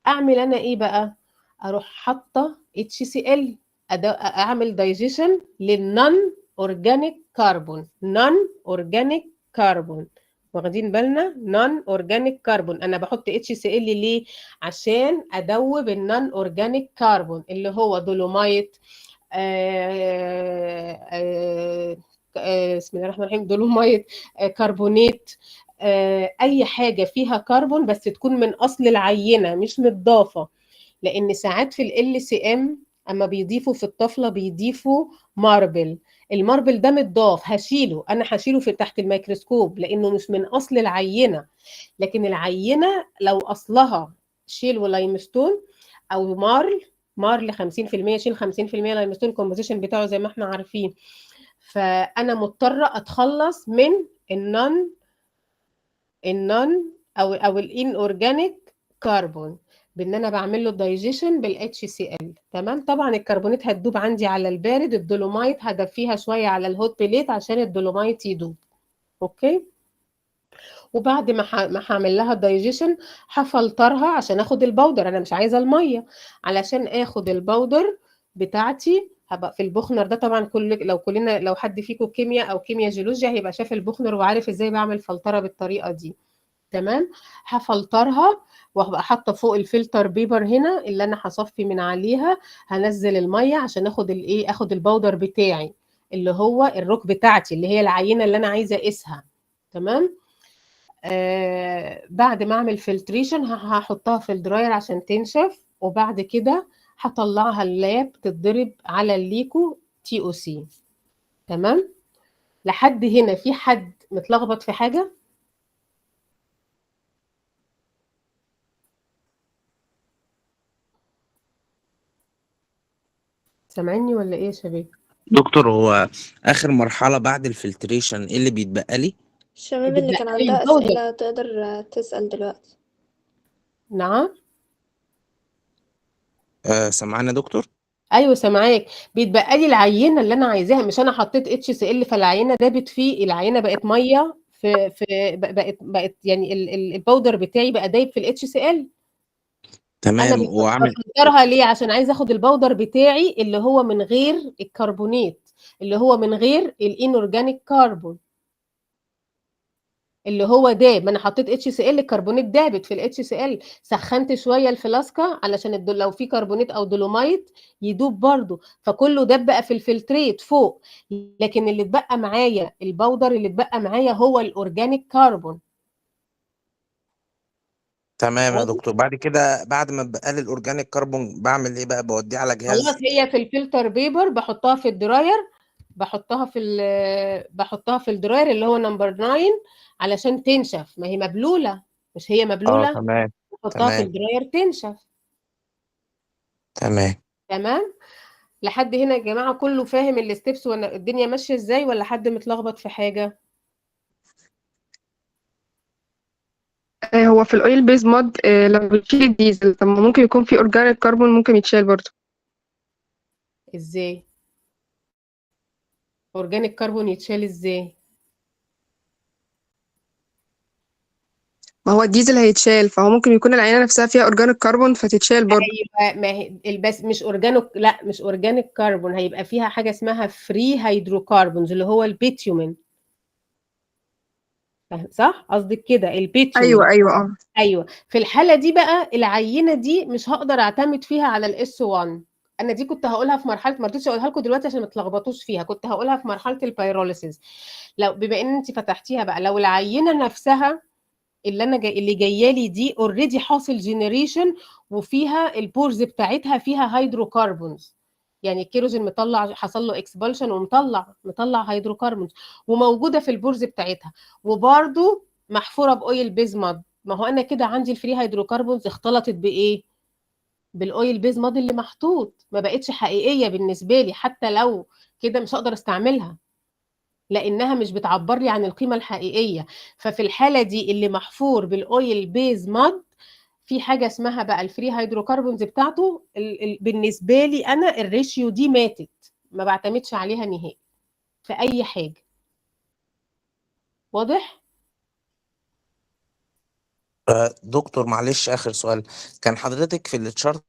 اعمل انا ايه بقى؟ اروح حاطه HCl، اعمل دايجيشن للنون اورجانيك كربون. نون اورجانيك كربون، واخدين بالنا؟ نون اورجانيك كربون. انا بحط HCl ليه؟ عشان ادوب النون اورجانيك كربون اللي هو دولومايت، بسم الله الرحمن الرحيم، دولومايت، كربونات، اي حاجه فيها كربون بس تكون من اصل العينه مش متضافه. لان ساعات في ال سي ام اما بيضيفوا في الطفله بيضيفوا ماربل، الماربل ده متضاف، هشيله، انا هشيله في تحت الميكروسكوب لانه مش من اصل العينه. لكن العينه لو اصلها شيل ولايمستون او مارل 50% شيل 50% لايمستون، الكومبوزيشن بتاعه زي ما احنا عارفين، فانا مضطره اتخلص من النون او الان اورجانيك كربون بان انا بعمل له دايجيشن بالاتش سي ال. تمام. طبعا الكربونات هتدوب عندي على البارد، الدولومايت هدفيها شويه على الهوت بليت عشان الدولومايت يدوب. اوكي. وبعد ما هعمل لها دايجيشن هفلترها عشان اخد البودر، انا مش عايزه الميه. علشان اخد البودر بتاعتي هبقى في البخنر ده. طبعا لو حد فيكم كيمياء او كيمياء جيولوجيا هيبقى شاف البخنر وعارف ازاي بعمل فلتره بالطريقه دي. تمام. هفلترها وهبقى حاطه فوق الفلتر بيبر هنا اللي انا هصفي من عليها، هنزل الميه عشان اخد الايه، اخد البودر بتاعي اللي هو الروك بتاعتي اللي هي العينه اللي انا عايزه اقيسها. تمام. بعد ما اعمل فلتريشن هحطها في الدراير عشان تنشف، وبعد كده هطلعها اللاب تتضرب على الليكو تي او سي. تمام. لحد هنا في حد متلخبط في حاجه؟ سامعني ولا ايه يا شباب؟ دكتور، هو آخر مرحلة بعد الفلتريشن ايه اللي بيتبقى لي؟ الشباب اللي بتبقى كان لي عندها البودر. أسئلة تقدر تسأل دلوقتي. نعم. سمعنا يا دكتور؟ ايوه سامعاك. بيتبقى لي العينه اللي انا عايزاها، مش انا حطيت اتش سي ال فالعينه دابت فيه، العينه بقت ميه في بقت يعني الباودر بتاعي بقى دايب في الاتش سي ال. انا تمام. واعمل بفلترها ليه؟ عشان عايزه اخد الباودر بتاعي اللي هو من غير الكربونات، اللي هو من غير الانورجانيك كربون، اللي هو داب. ما انا حطيت اتش سي ال، الكربونات دابت في الاتش سي ال، سخنت شويه الفلاسكه علشان لو في كربونات او دولومايت يدوب برضو، فكله داب بقى في الفلتريت فوق. لكن اللي اتبقى معايا، الباودر اللي اتبقى معايا هو الاورجانيك كربون. تمام يا دكتور. بعد كده بعد ما بقى لي الاورجانيك كربون بعمل ايه بقى؟ بوديه على خلاص، جهاز؟ هي في الفلتر بيبر بحطها في الدراير، بحطها في الدراير اللي هو نمبر 9 علشان تنشف. ما هي مبلوله، مش هي اه، مبلوله؟ تمام. بحطها في تمام. الدراير تنشف. تمام. تمام. لحد هنا يا جماعة كله فاهم الستبس ولا الدنيا ماشية ازاي، ولا حد متلخبط في حاجة؟ هو في الاويل بيز مود لما بتشيل الديزل، طب ما ممكن يكون في اورجانيك كربون ممكن يتشال برضه. ازاي اورجانيك كربون يتشال ازاي؟ ما هو الديزل هيتشال، فهو ممكن يكون العينة نفسها فيها اورجانيك كربون فتتشال برضه. ايوه، ما هي بس مش اورجانيك، لا مش اورجانيك كربون، هيبقى فيها حاجه اسمها فري هيدروكربونز اللي هو البيتيومين. صح قصدك كده البيتيومين؟ ايوه ايوه اه. ايوه، في الحاله دي بقى العينه دي مش هقدر اعتمد فيها على الاس 1. انا دي كنت هقولها في مرحله، ما رضيتش اقولها لكم دلوقتي عشان ما تلخبطوش فيها، كنت هقولها في مرحله البيروليسيس. لو بما ان انت فتحتيها بقى، لو العينه نفسها اللي جايه لي دي اوريدي حاصل جينيريشن وفيها البورز بتاعتها فيها هيدروكربونز، يعني الكيروزين مطلع، حصل له اكسبالشن ومطلع هيدروكربونز وموجوده في البورز بتاعتها، وبرده محفوره باويل بيز ماد. ما هو انا كده عندي الفري هيدروكربونز اختلطت بايه؟ بالاويل بيز ماد اللي محطوط، ما بقتش حقيقيه بالنسبه لي، حتى لو كده مش هقدر استعملها لانها مش بتعبر لي عن القيمه الحقيقيه. ففي الحاله دي اللي محفور بالاويل بيز ماد، في حاجه اسمها بقى الفري هيدروكربونز بتاعته، بالنسبه لي انا الريشيو دي ماتت، ما بعتمدش عليها نهائي في اي حاجه. واضح؟ دكتور معلش آخر سؤال، كان حضرتك في التشارت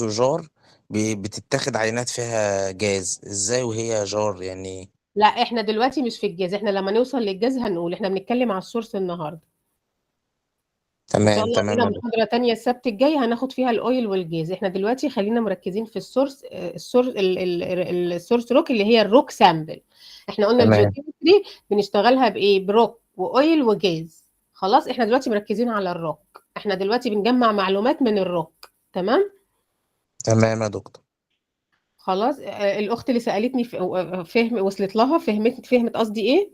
جار بتتاخد عينات فيها جاز ازاي وهي جار يعني؟ لا احنا دلوقتي مش في الجاز، احنا لما نوصل للجاز هنقول، احنا بنتكلم على السورس النهارده. ان شاء تمام الله تمام عندنا يا دكتور. محاضره تانية السبت الجاي هناخد فيها الاويل والجاز. احنا دلوقتي خلينا مركزين في السورس، السورس روك اللي هي الروك سامبل. احنا قلنا تمام الجيوكيمستري بنشتغلها بايه؟ بروك واويل وجاز. خلاص احنا دلوقتي مركزين على الروك، احنا دلوقتي بنجمع معلومات من الروك. تمام. تمام يا دكتور. خلاص الاخت اللي سالتني وصلت لها، فهمت قصدي ايه؟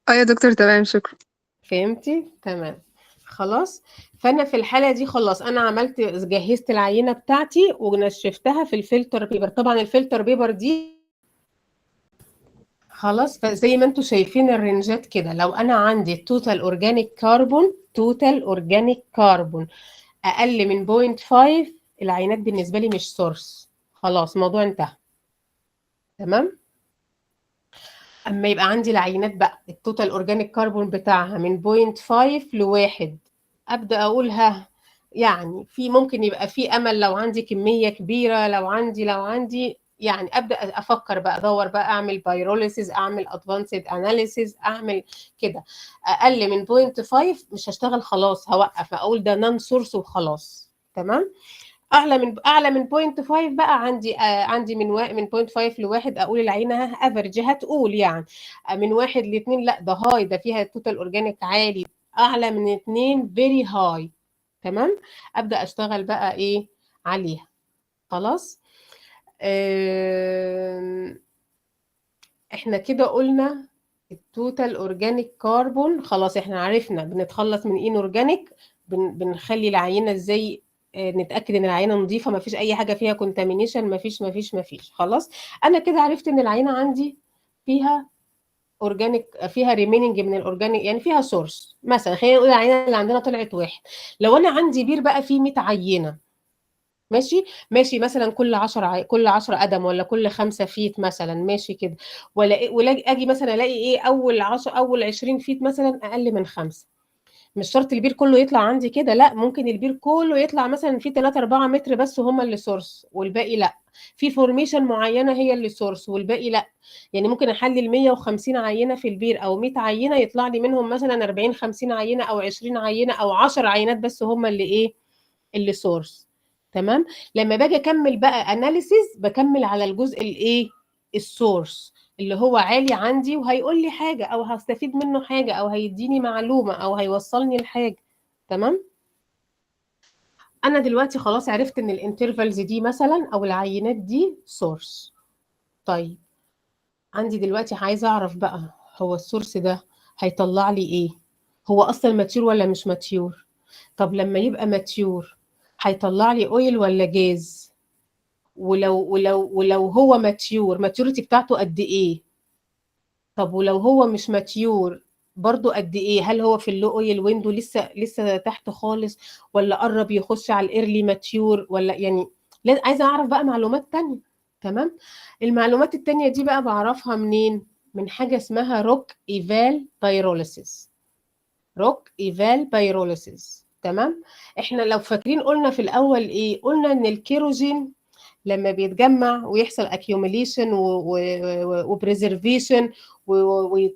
اه يا دكتور تمام شكرا. فهمتي؟ تمام. خلاص. فانا في الحاله دي خلاص انا جهزت العينه بتاعتي ونشفتها في الفلتر بيبر. طبعا الفلتر بيبر دي خلاص، فزي ما انتم شايفين الرنجات كده، لو انا عندي توتال اورجانيك كربون اقل من 0.5، العينات بالنسبه لي مش سورس، خلاص الموضوع انتهى. تمام. اما يبقى عندي العينات بقى التوتال اورجانيك كربون بتاعها من 0.5 لواحد، ابدا اقول ها، يعني في ممكن يبقى في امل لو عندي كميه كبيره، لو عندي يعني ابدا افكر بقى، ادور بقى، اعمل بايروليسيس، اعمل ادفانسد اناليسيس، اعمل كده. اقل من 0.5 مش هشتغل، خلاص هوقف، اقول ده نون سورس وخلاص. تمام. اعلى من 0.5 بقى عندي من 0.5 لواحد، اقول العينه افرج هتقول يعني من واحد لاثنين لا ده هاي، ده فيها توتال اورجانيك عالي، اعلى من 2 فيري هاي. تمام. ابدا اشتغل بقى ايه عليها. خلاص. احنا كده قلنا التوتال اورجانيك كربون، خلاص احنا عرفنا بنتخلص من ان اورجانيك، بنخلي العينه ازاي، نتاكد ان العينه نظيفه ما فيش اي حاجه فيها كونتامينيشن، ما فيش. خلاص انا كده عرفت ان العينه عندي فيها اورجانيك، فيها ريميننج من الاورجانيك، يعني فيها سورس. مثلا خلينا نقول العينه اللي عندنا طلعت واحد، لو انا عندي بير بقى فيه 100 عينه، ماشي مثلا كل 10 قدم ولا كل 5 فيت مثلا، ماشي كده. ولا اجي مثلا الاقي ايه، اول 20 فيت مثلا اقل من 5. مش شرط البير كله يطلع عندي كده، لا ممكن البير كله يطلع مثلا في 3 4 متر بس هم اللي سورس والباقي لا، في فورميشن معينه هي اللي سورس والباقي لا. يعني ممكن احلل 150 عينه في البير او 100 عينه، يطلع لي منهم مثلا 40 50 عينه او 20 عينه او 10 عينات بس هم اللي ايه، اللي سورس. تمام. لما باجي اكمل بقى اناليسيز بكمل على الجزء الايه، السورس اللي هو عالي عندي وهيقول لي حاجه او هستفيد منه حاجه او هيديني معلومه او هيوصلني لحاجه. تمام. انا دلوقتي خلاص عرفت ان الانترفالز دي مثلا او العينات دي سورس. طيب عندي دلوقتي عايزه اعرف بقى هو السورس ده هيطلع لي ايه، هو اصلا ماتيور ولا مش ماتيور؟ طب لما يبقى ماتيور هيطلع لي اويل ولا جاز؟ ولو هو ماتيوريتي بتاعته قد ايه؟ طب ولو هو مش ماتيور برضو قد ايه، هل هو في اللو اويل ويندو لسه تحت خالص، ولا قرب يخش على الايرلي ماتيور، ولا يعني عايزه اعرف بقى معلومات تانية. تمام. المعلومات التانية دي بقى بعرفها منين؟ من حاجه اسمها روك ايفال بايروليسيس. روك ايفال بايروليسيس. تمام. احنا لو فاكرين قلنا في الاول ايه؟ قلنا ان الكيروزين لما بيتجمع ويحصل accumulation وبريزرفيشن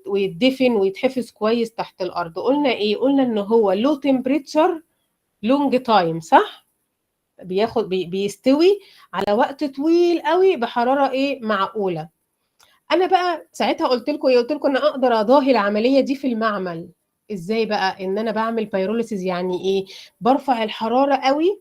ويتدفن ويتحفظ كويس تحت الارض، قلنا ايه؟ قلنا ان هو لو تمبريتشر لونج تايم، صح؟ بياخد بيستوي على وقت طويل قوي بحراره ايه؟ معقوله. انا بقى ساعتها قلت لكم ايه؟ قلت لكم ان اقدر اضاهي العمليه دي في المعمل. ازاي بقى؟ ان انا بعمل بايروليسيس. يعني ايه؟ برفع الحراره قوي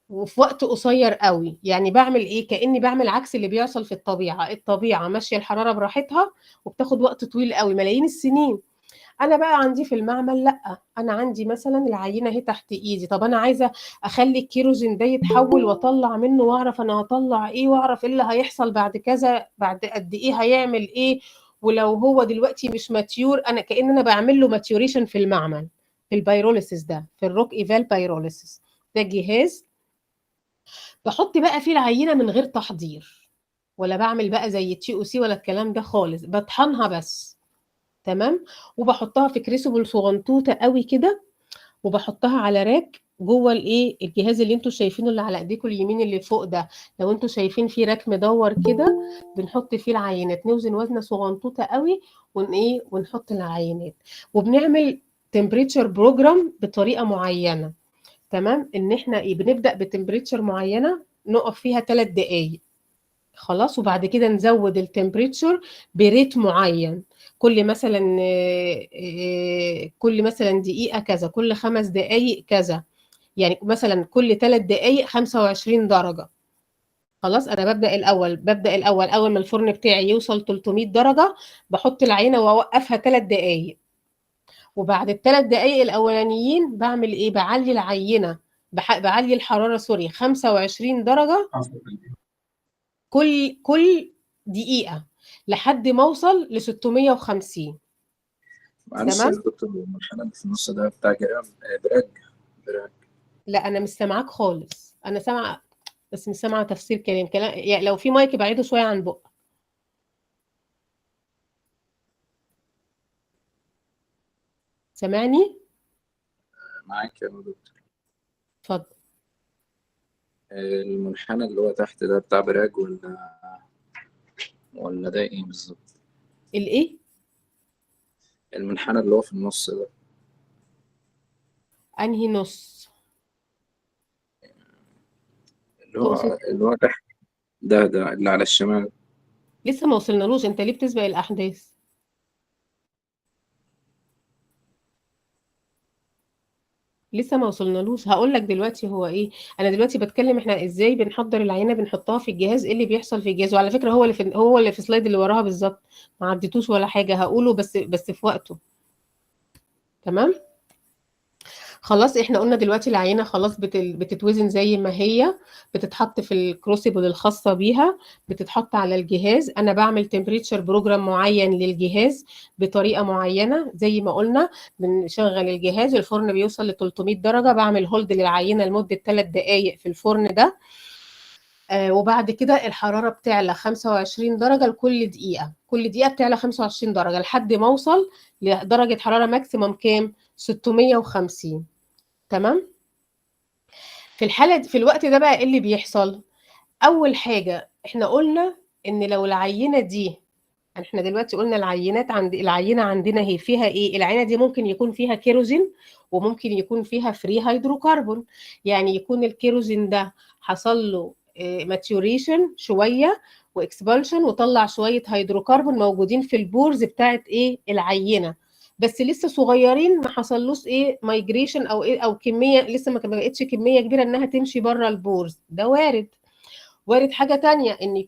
وفي وقت قصير قوي. يعني بعمل ايه؟ كاني بعمل عكس اللي بيحصل في الطبيعه. الطبيعه ماشيه الحراره براحتها وبتاخد وقت طويل قوي، ملايين السنين. انا بقى عندي في المعمل لا، انا عندي مثلا العينه اهي تحت ايدي. طب انا عايزه اخلي الكيروزين ده يتحول واطلع منه، واعرف انا هطلع ايه، واعرف ايه اللي هيحصل بعد كذا، بعد قد ايه هيعمل ايه. ولو هو دلوقتي مش ماتيور، انا كأن انا بعمل له ماتيوريشن في المعمل. في البيروليسيس ده، في الروك ايفال بايروليسيس، ده جهاز بحط بقى فيه العينه من غير تحضير، ولا بعمل بقى زي التي او سي ولا الكلام ده خالص. بطحنها بس. تمام. وبحطها في كريسبل صغنطوطه قوي كده، وبحطها على راك جوه الايه، الجهاز اللي انتوا شايفينه اللي على ايديكم اليمين اللي فوق ده. لو انتوا شايفين فيه راك مدور كده، بنحط فيه العينات، نوزن وزنه صغنطوطه قوي ايه، ونحط العينات. وبنعمل تمبريتشر بروجرام بطريقه معينه. تمام. ان احنا ايه، بنبدا بتمبريتشر معينه نقف فيها 3 دقائق، خلاص. وبعد كده نزود التمبريتشر بريت معين. كل مثلا دقيقة كذا، كل 5 دقائق كذا. يعني مثلا كل 3 دقائق 25 درجة. خلاص. انا ببدأ الاول اول ما الفرن بتاعي يوصل 300 درجة، بحط العينة واوقفها 3 دقائق. وبعد ال3 دقائق الاولانيين بعمل ايه؟ بعلي العينة، بعلي الحرارة، سوري، 25 درجة كل دقيقة لحد ما اوصل ل 650. معلش يا تمام. دكتور، المنحنى اللي في النص ده بتاع جرام براج. لا انا مش سامعاك خالص، انا سامعه بس مش سامعه تفسير كلام. يعني لو في مايك بعيده شويه عن بقك. سامعني؟ معاك يا دكتور. اتفضل. المنحنى اللي هو تحت ده بتاع براج ولا ده ايه بالظبط؟ الايه؟ المنحنى اللي هو في النص ده، انهي نص؟ تقصد؟ اللي هو تحت ده اللي على الشمال. لسه ما وصلنالوش، انت ليه بتسبق الاحداث؟ لسه ما وصلنالوش، هقول لك دلوقتي هو ايه. انا دلوقتي بتكلم احنا ازاي بنحضر العينه، بنحطها في الجهاز، ايه اللي بيحصل في الجهاز. وعلى فكره هو اللي في السلايد اللي وراها بالظبط، ما عديتوش ولا حاجه، هقوله بس في وقته. تمام. خلاص. احنا قلنا دلوقتي العينة خلاص بتتوزن زي ما هي، بتتحط في الكروسيبل الخاصة بيها، بتتحط على الجهاز. انا بعمل تمبريتشر بروجرام معين للجهاز بطريقة معينة زي ما قلنا. بنشغل الجهاز، الفرن بيوصل ل 300 درجة، بعمل هولد للعينة لمدة 3 دقائق في الفرن ده. وبعد كده الحرارة بتعلى 25 درجة لكل دقيقة، كل دقيقة بتعلى 25 درجة لحد ما اوصل لدرجة حرارة ماكسيمم كام؟ 650. تمام. في الوقت ده بقى ايه اللي بيحصل؟ اول حاجه احنا قلنا ان لو العينه دي، احنا دلوقتي قلنا العينه عندنا هي فيها ايه؟ العينه دي ممكن يكون فيها كيروزين وممكن يكون فيها فري هيدروكربون. يعني يكون الكيروزين ده حصل له ماتيوريشن شويه واكسبانشن، وطلع شويه هيدروكربون موجودين في البورز بتاعت ايه؟ العينه، بس لسه صغيرين، ما حصلوش ايه؟ مايجريشن او ايه، او كميه لسه ما بقتش كميه كبيره انها تمشي بره البورز. ده وارد. وارد حاجه تانية، ان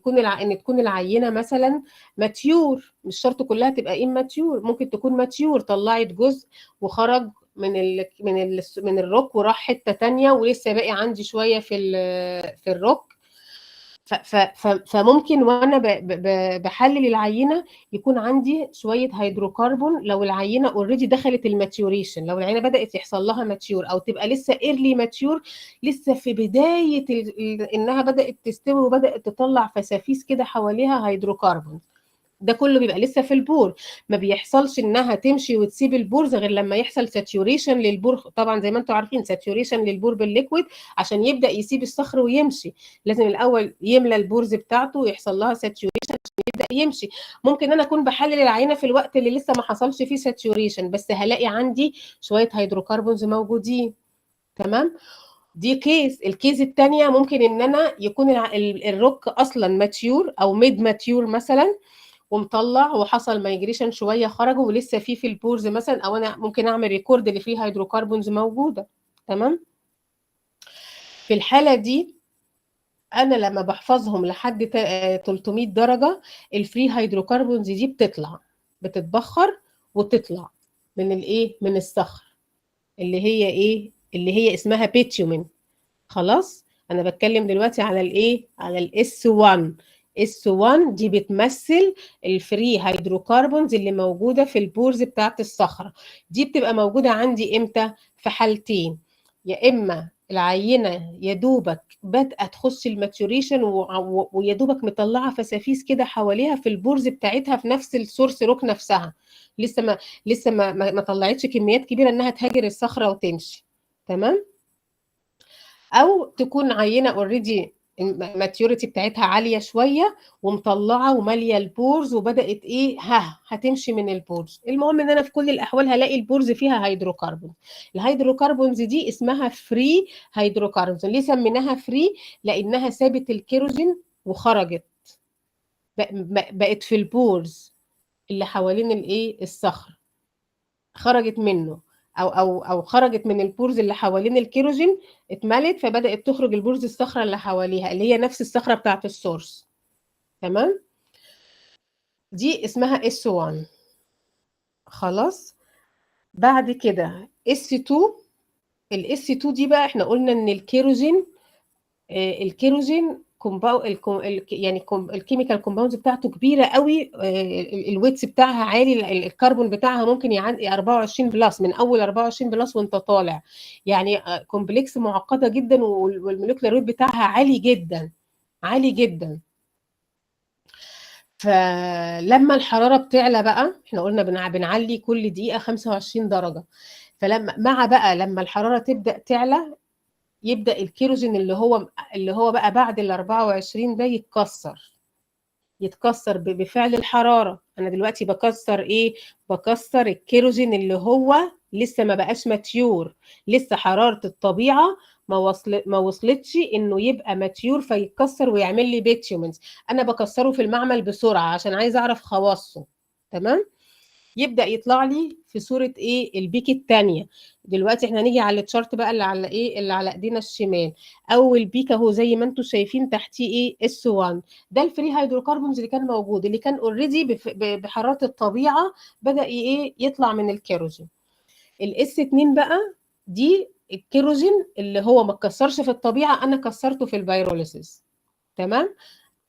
تكون العينه مثلا ماتيور، مش شرط كلها تبقى ايه ماتيور، ممكن تكون ماتيور طلعت جزء وخرج من الروك وراح حته تانية، ولسه باقي عندي شويه في الروك. فممكن وانا بحلل العينه يكون عندي شويه هيدروكربون لو العينه اوريدي دخلت الماتيوريشن، لو العينه بدات يحصل لها ماتيور او تبقى لسه ايرلي ماتيور، لسه في بدايه انها بدات تستوي وبدات تطلع فسافيس كده حواليها هيدروكربون. ده كله بيبقى لسه في البور، ما بيحصلش انها تمشي وتسيب البورز غير لما يحصل ساتيوريشن للبور. طبعا زي ما انتم عارفين ساتيوريشن للبور بالليكويد عشان يبدا يسيب الصخر ويمشي، لازم الاول يملى البورز بتاعته ويحصل لها ساتيوريشن عشان يبدا يمشي. ممكن انا اكون بحلل العينه في الوقت اللي لسه ما حصلش فيه ساتيوريشن، بس هلاقي عندي شويه هيدروكربونز موجودين. تمام. دي كيس. الكيس الثانيه ممكن ان انا يكون الروك اصلا ماتيور او ميد ماتيور مثلا، ومطلع وحصل مايجريشن شويه خرجوا ولسه في البورز مثلا، او انا ممكن اعمل ريكورد اللي فيه هيدروكربونز موجوده. تمام. في الحاله دي انا لما بحفظهم لحد 300 درجه الفري هيدروكربونز دي بتتبخر وتطلع من الايه، من الصخر اللي هي ايه، اللي هي اسمها بيتيومين. خلاص انا بتكلم دلوقتي على الايه، على الاس 1. اس 1 دي بتمثل الفري هيدروكربونز اللي موجوده في البورز بتاعت الصخره. دي بتبقى موجوده عندي امتى؟ في حالتين، يا اما العينه يا دوبك بدأت تخش الماتوريشن ويا دوبك مطلعه فسافيس كده حواليها في البورز بتاعتها في نفس السورس روك نفسها، لسه ما طلعتش كميات كبيره انها تهاجر الصخره وتمشي. تمام. او تكون عينه اوريدي الماتيوريتي بتاعتها عاليه شويه ومطلعه وماليه البورز وبدات ايه هتمشي من البورز. المهم ان انا في كل الاحوال هلاقي البورز فيها هيدروكربون. الهيدروكربونز دي اسمها فري هيدروكربونز. ليه سميناها فري؟ لانها سابت الكيروجين وخرجت، بقت في البورز اللي حوالين الايه، الصخر، خرجت منه او خرجت من البورز اللي حوالين الكيروجين، اتملت فبدات تخرج البورز الصخره اللي حواليها اللي هي نفس الصخره بتاعه السورس. تمام. دي اسمها اس 1. خلاص. بعد كده اس 2. الاس 2 دي بقى احنا قلنا ان الكيروجين يعني الكيميكال كومباوندز بتاعته كبيره قوي، الويتس بتاعها عالي، الكربون بتاعها ممكن يعدي 24 بلس، من اول 24 بلس وانت طالع، يعني كومبلكس معقده جدا، والموليكولار ويت بتاعها عالي جدا، عالي جدا. فلما الحراره بتعلى بقى، احنا قلنا بنعلي كل دقيقه 25 درجه، لما الحراره تبدا تعلى يبدأ الكيروجين اللي هو بقى بعد ال 24 ده يتكسر بفعل الحرارة. أنا دلوقتي بكسر إيه؟ بكسر الكيروجين اللي هو لسه ما بقاش ماتيور، لسه حرارة الطبيعة ما وصلتش إنه يبقى ماتيور فيتكسر ويعمل لي بيتيومنز. أنا بكسره في المعمل بسرعة عشان عايز أعرف خواصه. تمام؟ يبدأ يطلع لي في صورة ايه؟ البيك الثانيه. دلوقتي احنا هنيجي على التشارت بقى اللي على ايه، اللي على ايدينا الشمال. اول بيك اهو زي ما انتم شايفين تحتيه ايه؟ اس 1. ده الفري هيدروكربونز اللي كان موجود، اللي كان اوريدي بحراره الطبيعه بدأ ايه؟ يطلع من الكيروجين. الاس 2 بقى دي الكيروجين اللي هو ما اتكسرش في الطبيعه، انا كسرته في البيروليسيس. تمام.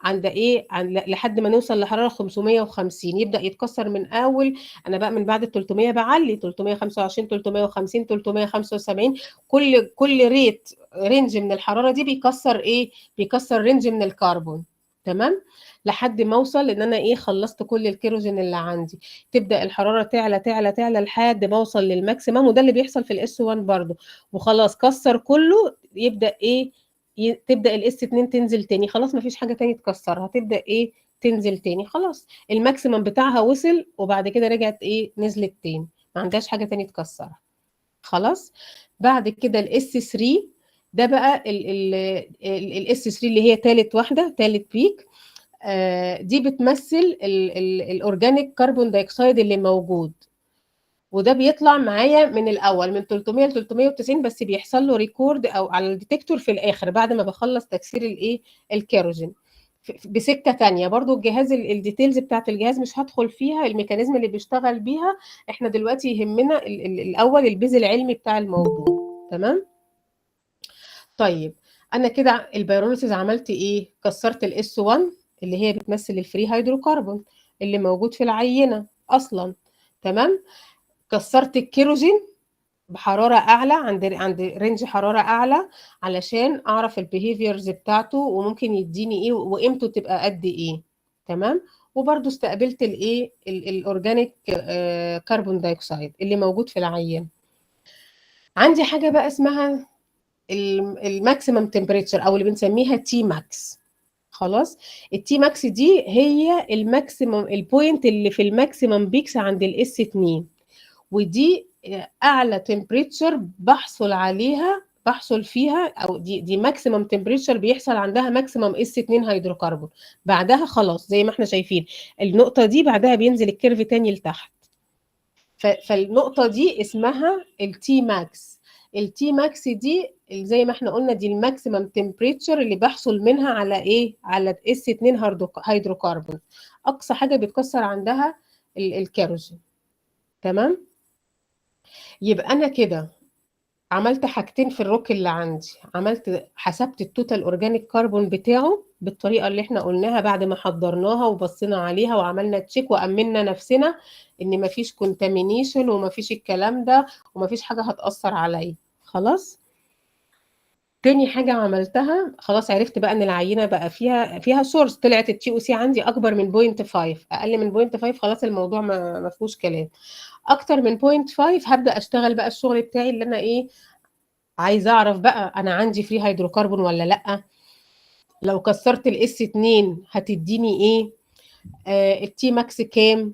عند ايه، لحد ما نوصل لحراره 550 يبدا يتكسر من اول. انا بقى من بعد ال 300 بعلي 325 350 375، كل رينج من الحراره دي بيكسر ايه، بيكسر رينج من الكربون. تمام. لحد ما اوصل ان انا ايه، خلصت كل الكيروجين اللي عندي. تبدا الحراره تعلى تعلى تعلى لحد ما اوصل للماكسيمم، وده اللي بيحصل في الاس 1 برضو. وخلاص كسر كله، يبدا ايه، تبدا الاس 2 تنزل تاني، خلاص مفيش حاجه تاني تكسرها، تبدا ايه، تنزل تاني، خلاص الماكسيمم بتاعها وصل، وبعد كده رجعت ايه، نزلت تاني، ما عندهاش حاجه تاني تكسرها. خلاص. بعد كده الاس 3 ده بقى الاس 3 اللي هي ثالث واحده، ثالث بيك. دي بتمثل الاورجانيك كربون دايوكسيد اللي موجود، وده بيطلع معايا من الاول من 300 ل 390، بس بيحصل له ريكورد او على الديتكتور في الاخر بعد ما بخلص تكسير الايه، الكيروجين بسكه ثانيه. برضو الجهاز الديتيلز بتاعت الجهاز مش هدخل فيها، الميكانيزم اللي بيشتغل بيها، احنا دلوقتي يهمنا الاول البيز العلمي بتاع الموضوع. تمام. طيب انا كده البيروليسيس عملت ايه؟ كسرت الاس 1 اللي هي بتمثل الفري هيدروكربون اللي موجود في العينه اصلا. تمام. كسرت الكيروزين بحراره اعلى، عند رينج حراره اعلى، علشان اعرف البيهيفيرز بتاعته وممكن يديني ايه وقيمته تبقى قد ايه. تمام. وبرده استقبلت الايه الاورجانيك كربون دايوكسيد اللي موجود في العينه. عندي حاجه بقى اسمها الماكسيمم تمبريتشر او اللي بنسميها تي ماكس. خلاص. التي ماكس دي هي الماكسيمم البوينت اللي في الماكسيمم بيكس عند الاس 2، ودي اعلى تمبريتشر بحصل فيها، او دي ماكسيمم تمبريتشر بيحصل عندها ماكسيمم اس 2 هيدروكربون. بعدها خلاص زي ما احنا شايفين النقطه دي بعدها بينزل الكيرف تاني لتحت. فالنقطه دي اسمها التي ماكس. التي ماكس دي زي ما احنا قلنا دي الماكسيمم تمبريتشر اللي بحصل منها على ايه؟ على اس 2 هيدروكربون. اقصى حاجه بيتكسر عندها الكيروزين. تمام. يبقى انا كده عملت حاجتين في الروك اللي عندي. حسبت التوتال اورجانيك كربون بتاعه بالطريقه اللي احنا قلناها بعد ما حضرناها وبصينا عليها وعملنا تشيك وامنا نفسنا ان مفيش كونتامينيشن ومفيش الكلام ده ومفيش حاجه هتاثر عليا. خلاص. تاني حاجه عملتها، خلاص عرفت بقى ان العينه بقى فيها سورس. طلعت التي او سي عندي اكبر من 0.5، اقل من 0.5 خلاص الموضوع ما فيهوش كلام. اكتر من 0.5 هبدا اشتغل بقى الشغل بتاعي اللي انا ايه عايزه اعرف بقى انا عندي فري هيدروكربون ولا لا. لو كسرت الاس 2 هتديني ايه؟ التي ماكس كام؟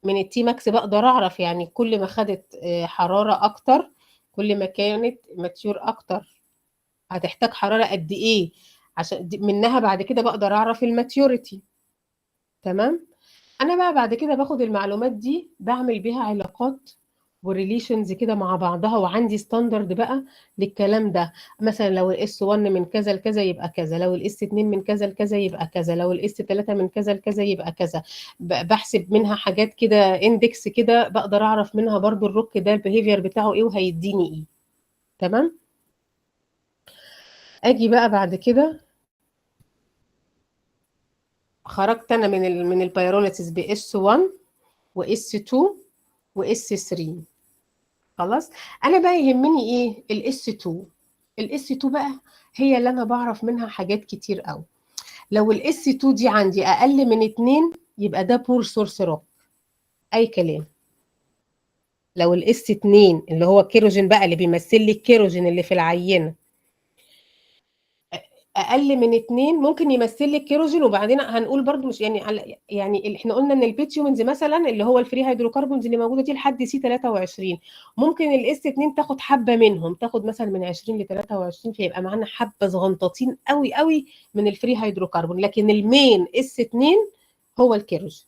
من التي ماكس بقدر اعرف يعني كل ما خدت حراره اكتر كل ما كانت ماتيور اكتر هتحتاج حراره قد ايه، عشان منها بعد كده بقدر اعرف الماتيوريتي. تمام. انا بقى بعد كده باخد المعلومات دي بعمل بيها علاقات وريليشنز كده مع بعضها، وعندي ستاندرد بقى للكلام ده. مثلا لو الاس 1 من كذا لكذا يبقى كذا، لو الاس 2 من كذا لكذا يبقى كذا، لو الاس 3 من كذا لكذا يبقى كذا. بحسب منها حاجات كده اندكس كده بقدر اعرف منها برضو الروك ده البيهيفير بتاعه ايه وهيديني ايه. تمام. اجي بقى بعد كده خرجت انا من البيروليسيس باس 1 واس 2 واس 3. خلاص. انا بقى يهمني ايه؟ الاس 2. الاس 2 بقى هي اللي انا بعرف منها حاجات كتير قوي. لو الاس 2 دي عندي اقل من 2 يبقى ده بور سورس روك، اي كلام. لو الاس 2 اللي هو الكيروجين بقى اللي بيمثل لي الكيروجين اللي في العينه اقل من 2 ممكن يمثل لي الكيروجين. وبعدين هنقول برضو مش يعني احنا قلنا ان البيتيومنز مثلا اللي هو الفري هيدروكربونز اللي موجوده دي لحد سي 23، ممكن الاس 2 تاخد حبه منهم، تاخد مثلا من 20 ل 23، فيبقى معانا حبه صغنطاطين قوي قوي من الفري هيدروكربون. لكن المين اس 2 هو الكيروجين.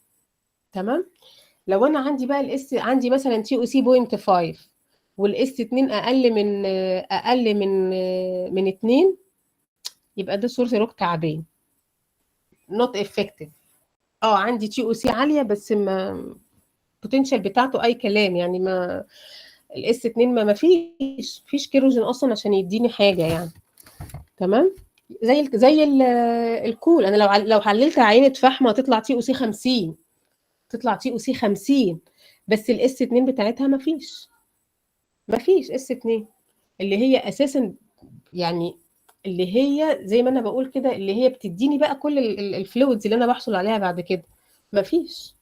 تمام. لو انا عندي بقى الاس عندي مثلا تي او سي 0.5 والاس 2 اقل من 2 يبقى ده سورس روك تعبان، نوت افكتيف. عندي تي او سي عاليه بس ما البوتنشال بتاعته اي كلام، يعني ما الاس 2 ما فيش كيروجين اصلا عشان يديني حاجه يعني. تمام. زي الكول، انا لو حللت عينه فحم هتطلع تي او سي 50، تطلع تي او سي 50، بس الاس 2 بتاعتها ما فيش اس 2 اللي هي اساسا يعني اللي هي زي ما انا بقول كده اللي هي بتديني بقى كل الفلويدز اللي انا بحصل عليها بعد كده مفيش.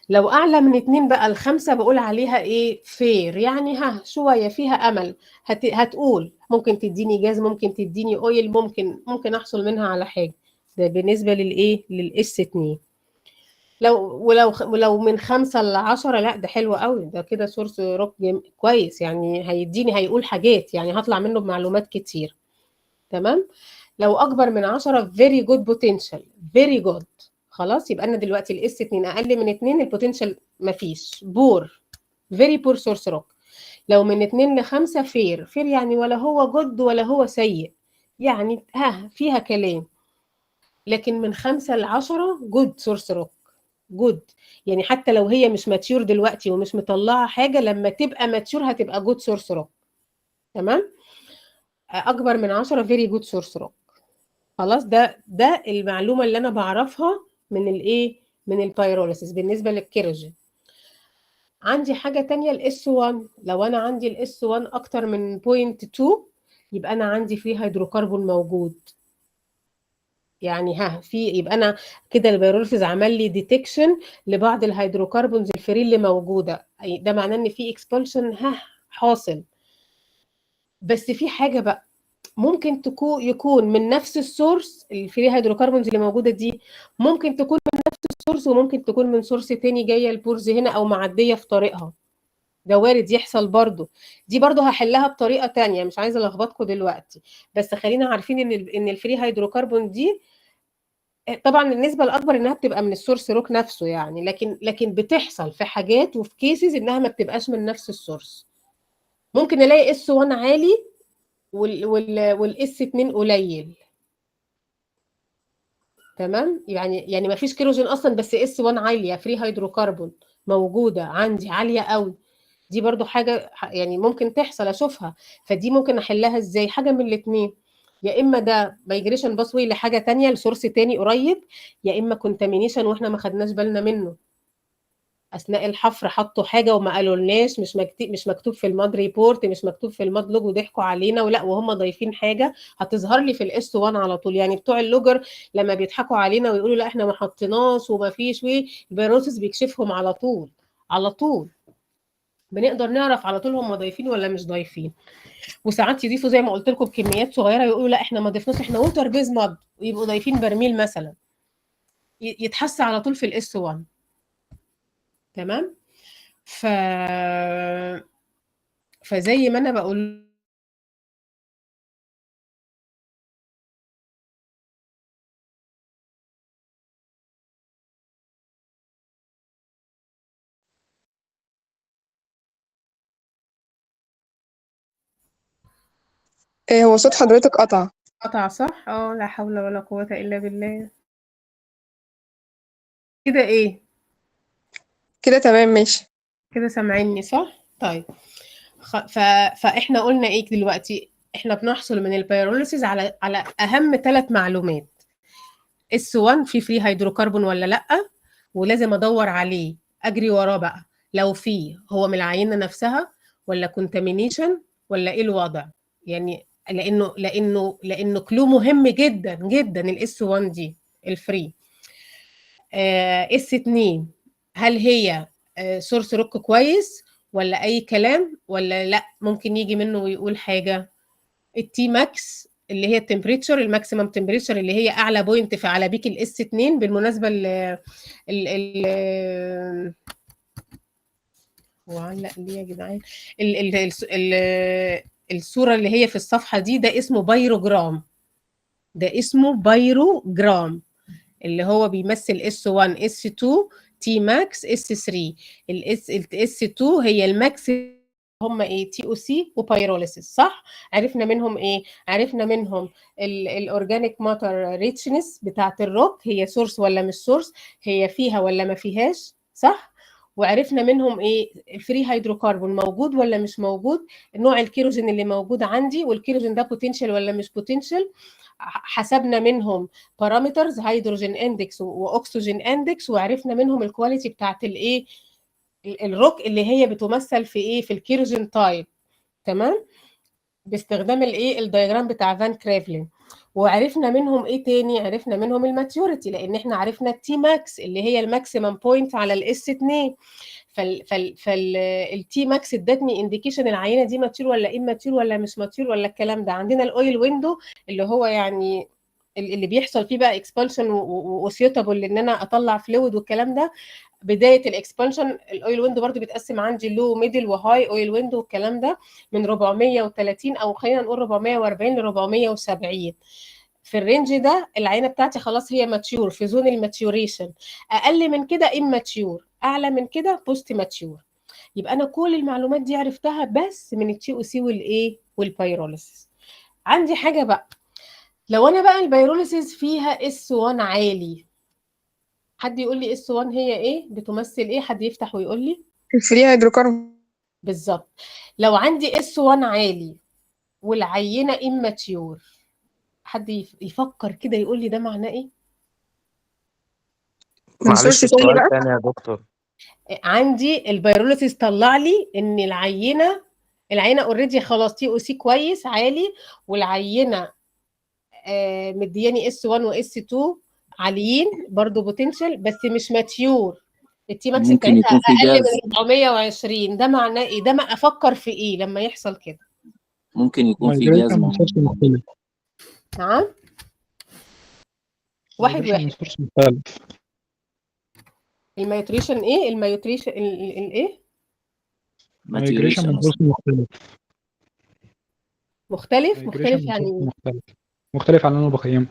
لو اعلى من 2 بقى ل5 بقول عليها ايه؟ فير، يعني شويه فيها امل. هتقول ممكن تديني جاز، ممكن تديني اويل، ممكن احصل منها على حاجه. ده بالنسبه للاس 2. ولو من 5 ل10 لا ده حلو قوي، ده كده سورس روك كويس، يعني هيقول حاجات، يعني هطلع منه بمعلومات كتير. تمام. لو اكبر من 10 very good potential very good. خلاص. يبقى انا دلوقتي الاس 2 اقل من 2 البوتنشال مفيش، بور very poor source rock. لو من 2 ل5 فير يعني ولا هو جود ولا هو سيء، يعني فيها كلام. لكن من 5 ل10 جود سورس روك، جود، يعني حتى لو هي مش ماتيور دلوقتي ومش مطلعه حاجه، لما تبقى ماتيور هتبقى جود سورس روك. تمام. اكبر من 10 فيري جود سورس روك. خلاص، ده المعلومه اللي انا بعرفها من الايه، من البيروليسيس بالنسبه للكيروجين. عندي حاجه تانية الاس 1. لو انا عندي الاس 1 اكتر من 0.2 يبقى انا عندي فيه هيدروكربون موجود. يعني يبقى انا كده البيروليسيس عمل لي ديتكشن لبعض الهيدروكربونز الفري اللي موجوده، ده معناه ان في اكسبulsion حاصل. بس في حاجه بقى، ممكن يكون من نفس السورس الفري هيدروكربونز اللي موجوده دي، ممكن تكون من نفس السورس وممكن تكون من سورس تاني جايه البورز هنا او معديه في طريقها. ده وارد يحصل برضو. دي برضو هحلها بطريقه تانية، مش عايزه الخبطكم دلوقتي، بس خلينا عارفين ان الفري هيدروكربون دي طبعا النسبه الاكبر انها بتبقى من السورس روك نفسه يعني، لكن بتحصل في حاجات وفي كيسز انها ما بتبقاش من نفس السورس. ممكن الاقي اس 1 عالي والاس 2 قليل. تمام، يعني ما فيش كيروجين اصلا بس اس 1 عاليه فري هيدروكربون موجوده عندي عاليه قوي. دي برضو حاجه يعني ممكن تحصل اشوفها. فدي ممكن احلها ازاي؟ حاجه من الاثنين، يا اما ده مايجريشن باسوي لحاجه تانية لسورس تاني قريب، يا اما كونتامينيشن واحنا ما خدناش بالنا منه اثناء الحفر. حطوا حاجه وما قالولناش، مش مكتوب في الماد ريبورت، مش مكتوب في الماد لوج وضحكوا علينا ولا وهم ضايفين حاجه هتظهر لي في الاس 1 على طول. يعني بتوع اللوجر لما بيضحكوا علينا ويقولوا لا احنا ما حطيناش وما فيش، البيروسس بيكشفهم على طول. على طول بنقدر نعرف على طول هم ضايفين ولا مش ضايفين. وساعات يضيفوا زي ما قلت لكم بكميات صغيره يقولوا لا احنا ما ضفناش، احنا ووتر بيز ماد، ويبقوا ضايفين برميل مثلا، يتحس على طول في الاس 1. تمام. ف فزي ما انا بقول إيه هو صوت حضرتك قطع؟ قطع صح؟ لا حول ولا قوة الا بالله. كده ايه؟ كده تمام ماشي. كده سامعيني صح؟ طيب. فاحنا قلنا ايه دلوقتي؟ احنا بنحصل من البيروليسيس على اهم 3 معلومات. اس 1 في فري هيدروكربون ولا لا، ولازم ادور عليه اجري وراه بقى لو فيه هو من العينه نفسها ولا كونتامينيشن ولا ايه الوضع. يعني لانه كلو مهم جدا جدا الاس 1 دي الفري. اس 2 هل هي سورس روك كويس ولا اي كلام ولا لا ممكن يجي منه ويقول حاجه. التي ماكس اللي هي التمبريتشر الماكسيمم تمبريتشر اللي هي اعلى بوينت في على بيك الاس 2 بالمناسبه. ال هو علق ليه يا جدعان؟ ال ال ال ال الصوره اللي هي في الصفحه دي ده اسمه بايروجرام. ده اسمه بايروجرام اللي هو بيمثل اس 1 اس 2 تي ماكس اس 3. الاس 2 هي الماكس. هم ايه؟ تي او سي وبايروليسيس صح. عرفنا منهم ايه؟ عرفنا منهم الاورجانيك ماتر ريتشنس بتاعه الروك، هي سورس ولا مش سورس، هي فيها ولا ما فيهاش صح. وعرفنا منهم ايه؟ الفري هيدروكربون موجود ولا مش موجود، نوع الكيروجين اللي موجود عندي، والكيروجين ده بوتنشال ولا مش بوتنشال. حسبنا منهم بارامترز هيدروجين اندكس واكسجين اندكس، وعرفنا منهم الكواليتي بتاعت الايه الروك اللي هي بتمثل في ايه في الكيروجين تايب. تمام، باستخدام الايه الدياجرام بتاع فان كريفلين. وعرفنا منهم ايه تاني؟ عرفنا منهم الماتيوريتي لان احنا عرفنا التي ماكس اللي هي الماكسيمم بوينت على الاس 2. فالتي ماكس ادتني انديكيشن العينه دي ماتيور ولا ايه، ماتيور ولا مش ماتيور ولا الكلام ده. عندنا الاويل ويندو اللي هو يعني اللي بيحصل فيه بقى اكسبانشن وسيوتابل ان انا اطلع فلويد والكلام ده. بدايه الاكسبانشن الاويل ويندو برضو بيتقسم عندي لو ميدل وهاي اويل ويندو والكلام ده من 430 او خلينا نقول 440 ل 470. في الرينج ده العينه بتاعتي خلاص هي ماتيور في زون الماتيوريشن. اقل من كده اماتيور، اعلى من كده بوست ماتيور. يبقى انا كل المعلومات دي عرفتها بس من التي او سي والايه والبيروليسيس. عندي حاجه بقى، لو انا بقى البيروليسيس فيها اس 1 عالي، حد يقول لي اس 1 هي ايه بتمثل ايه؟ حد يفتح ويقول لي. الفري هيدروكربون. بالظبط. لو عندي اس 1 عالي والعينه immature. حد يفكر كده يقول لي ده معناه ايه؟ من معلش سورس تاني السؤال بقى. تاني يا دكتور. عندي البيرولوجيست طلع لي ان العينه اوريدي خلاص تي او سي كويس عالي، والعينه مدياني اس 1 واس 2 عاليين برضو بوتنشال، بس مش ماتيور. التي ماكس ممكن بتاعتها يكون في اقل جاز، من 420. ده معناه ايه؟ ده ما افكر في ايه لما يحصل كده؟ ممكن يكون في مايجريشن جاز من سورس مختلف. نعم. واحد مايجريشن من واحد. سورس مختلف. الميوتريشن ايه؟ الميوتريشن الايه؟ مايجريشن من ماتيوريشن سورس مختلف. مختلف مايجريشن من يعني سورس إيه؟ مختلف. مختلف عن اللي انا بقيمه.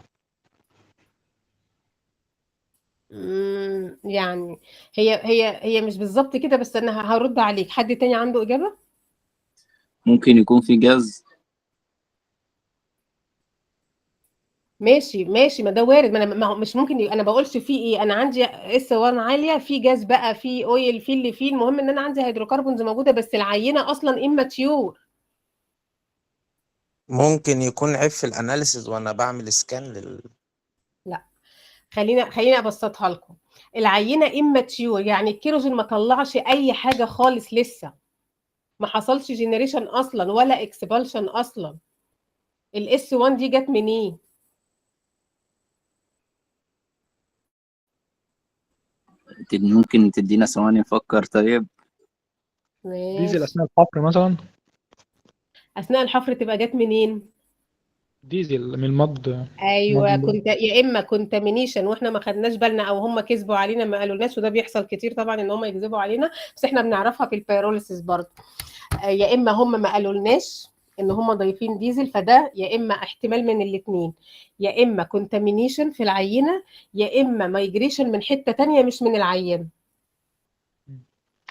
يعني هي مش بالظبط كده، بس انا هرد عليك. حد تاني عنده اجابه؟ ممكن يكون في جاز. ماشي ماشي، ما ده وارد. ما انا ما هو مش ممكن انا بقولش فيه ايه. انا عندي اس 1 عاليه، في جاز بقى، في اويل، في اللي فيه. المهم ان انا عندي هيدروكربونز موجوده، بس العينه اصلا اماتيور. ممكن يكون عيب في الاناليسز وانا بعمل سكان لا، خلينا ابسطها لكم. العينه اماتيور يعني الكيروجين ما طلعش اي حاجه خالص لسه، ما حصلش جينيريشن اصلا ولا اكسبالشن اصلا. الاس 1 دي جت منين؟ ممكن تدينا ثواني نفكر طيب. ديزل ماشي. اثناء الحفر مثلا. اثناء الحفر تبقى جت منين؟ ديزل من المض. ايوه، مض. كنت يا اما كونتامينيشن واحنا ما خدناش بالنا، او هم كذبوا علينا ما قالولناش. وده بيحصل كتير طبعا ان هم يكذبوا علينا، بس احنا بنعرفها في البيروليسيس برضه. يا اما هم ما قالولناش ان هم ضايفين ديزل، فده يا اما احتمال من الاثنين، يا اما كونتامينيشن في العينه، يا اما مايجريشن من حته تانية مش من العينه.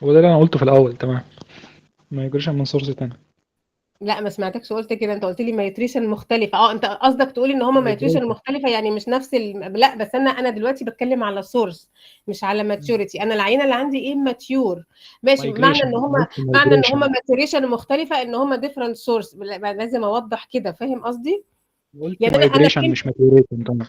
وده اللي انا قلته في الاول. تمام. مايجريشن من سورس تاني. لا، ما سمعتكش قلت كده. انت قلت لي مايتريشن مختلفه. انت قصدك تقولي ان هما مايتريشن مايجريشن. مختلفه، يعني مش نفس لا، بس انا دلوقتي بتكلم على سورس مش على ماتيوريتي. انا العينه اللي عندي ايه؟ ماتيور. ماشي. مايجريشن. معنى ان هما مايجريشن. ماتيوريشن مختلفه ان هما ديفرنت سورس. لازم اوضح كده. فاهم قصدي؟ قلت يعني انا مايجريشن فهمت. مش ماتيوريشن. تمام.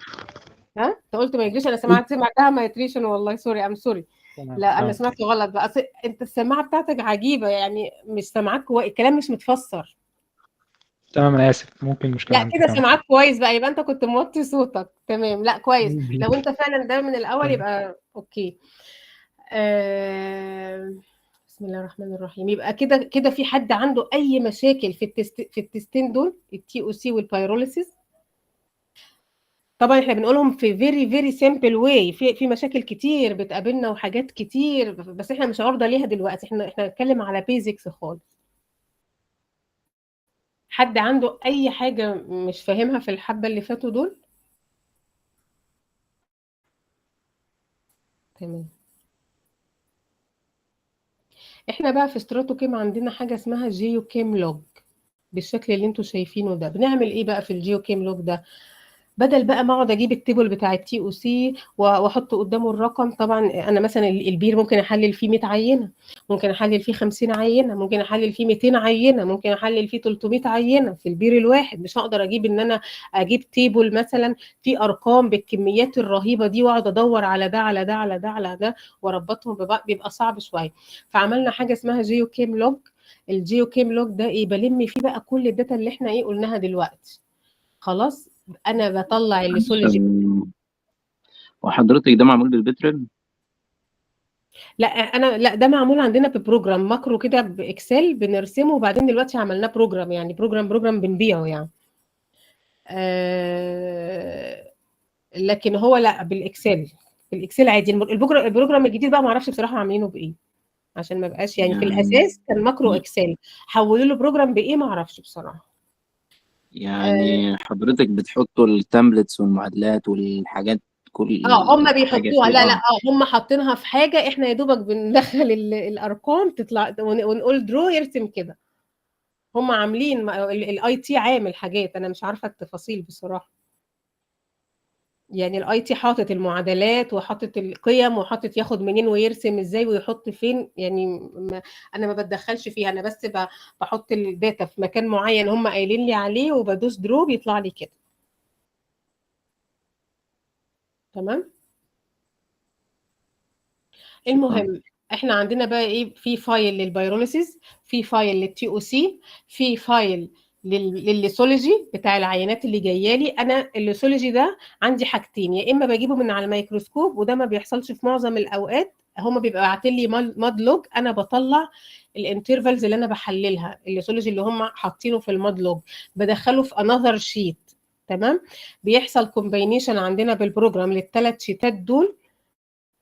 ها، انت قلت مايجريشن، انا قلت سمعتها مايتريشن. والله سوري، ام سوري. تمام. لا، انا تمام. سمعت غلط بقى. انت السماعه بتاعتك عجيبه، يعني مش سامعاك الكلام مش متفسر. تمام انا اسف، ممكن مشكله لا، عندي. كده تمام. سمعك كويس بقى، يبقى انت كنت موطي صوتك. تمام. لا، كويس. لو انت فعلا ده من الاول تمام. يبقى اوكي. بسم الله الرحمن الرحيم. يبقى كده كده في حد عنده اي مشاكل في التستين دول، التي او سي والبيروليسيس؟ طبعا احنا بنقولهم في فيري فيري سيمبل واي. في مشاكل كتير بتقابلنا وحاجات كتير، بس احنا مش عارضه ليها دلوقتي. احنا هنتكلم على بيزكس خالص. حد عنده اي حاجه مش فاهمها في الحبه اللي فاتوا دول؟ تمام. احنا بقى في ستراتوكيم عندنا حاجه اسمها جيو كيم لوج بالشكل اللي انتوا شايفينه ده. بنعمل ايه بقى في الجيو كيم لوج ده؟ بدل بقى ما اقعد اجيب التيبل بتاع التي او سي واحط قدامه الرقم. طبعا انا مثلا البير ممكن احلل فيه 100 عينه، ممكن احلل فيه 50 عينه، ممكن احلل فيه 200 عينه، ممكن احلل فيه 300 عينه في البير الواحد. مش هقدر اجيب ان انا اجيب تيبل مثلا فيه ارقام بالكميات الرهيبه دي واقعد ادور على ده على ده على ده على ده واربطهم ببعض، بيبقى صعب شويه. فعملنا حاجه اسمها جيو كيم لوج. الجيو كيم لوج ده ايه؟ بلم فيه بقى كل الداتا اللي احنا ايه قلناها دلوقتي. خلاص، انا بطلع الليسولوجي. وحضرتك ده معمول بالبترن؟ لا، ده معمول عندنا ببروجرام ماكرو كده باكسل بنرسمه، وبعدين دلوقتي عملناه بروجرام، يعني بروجرام بنبيعه يعني. لكن هو لا، بالاكسل عادي. البروجرام الجديد بقى ما اعرفش بصراحه عاملينه بايه، عشان ما بقاش يعني في الاساس كان ماكرو اكسل. حولوا له بروجرام بايه ما اعرفش بصراحه. يعني حضرتك بتحطوا التمبلتس والمعادلات والحاجات، كل هم حاجة بيحطوها. فيه؟ لا، هم حاطينها في حاجه، احنا يا دوبك بندخل الارقام تطلع ونقول درو يرسم كده. هم عاملين الاي تي عامل حاجات، انا مش عارفه التفاصيل بصراحه. يعني الاي تي حاطط المعادلات وحاطط القيم وحاطط ياخد منين ويرسم ازاي ويحط فين، يعني انا ما بتدخلش فيها، انا بس بحط الداتا في مكان معين هم قايلين لي عليه وبدوس درو بيطلع لي كده. تمام. شكرا. المهم احنا عندنا بقى ايه، في فايل للبيروليسيس، في فايل للتي او سي، في فايل للليسولوجي بتاع العينات اللي جايه لي. انا الليسولوجي ده عندي حاجتين، يا اما بجيبه من على الميكروسكوب وده ما بيحصلش في معظم الاوقات، هما بيبقى باعتين لي مادلوج، انا بطلع الانترفالز اللي انا بحللها، الليسولوجي اللي هم حاطينه في المادلوج بدخله في انذر شيت. تمام. بيحصل كومباينيشن عندنا بالبروجرام للثلاث شيتات دول،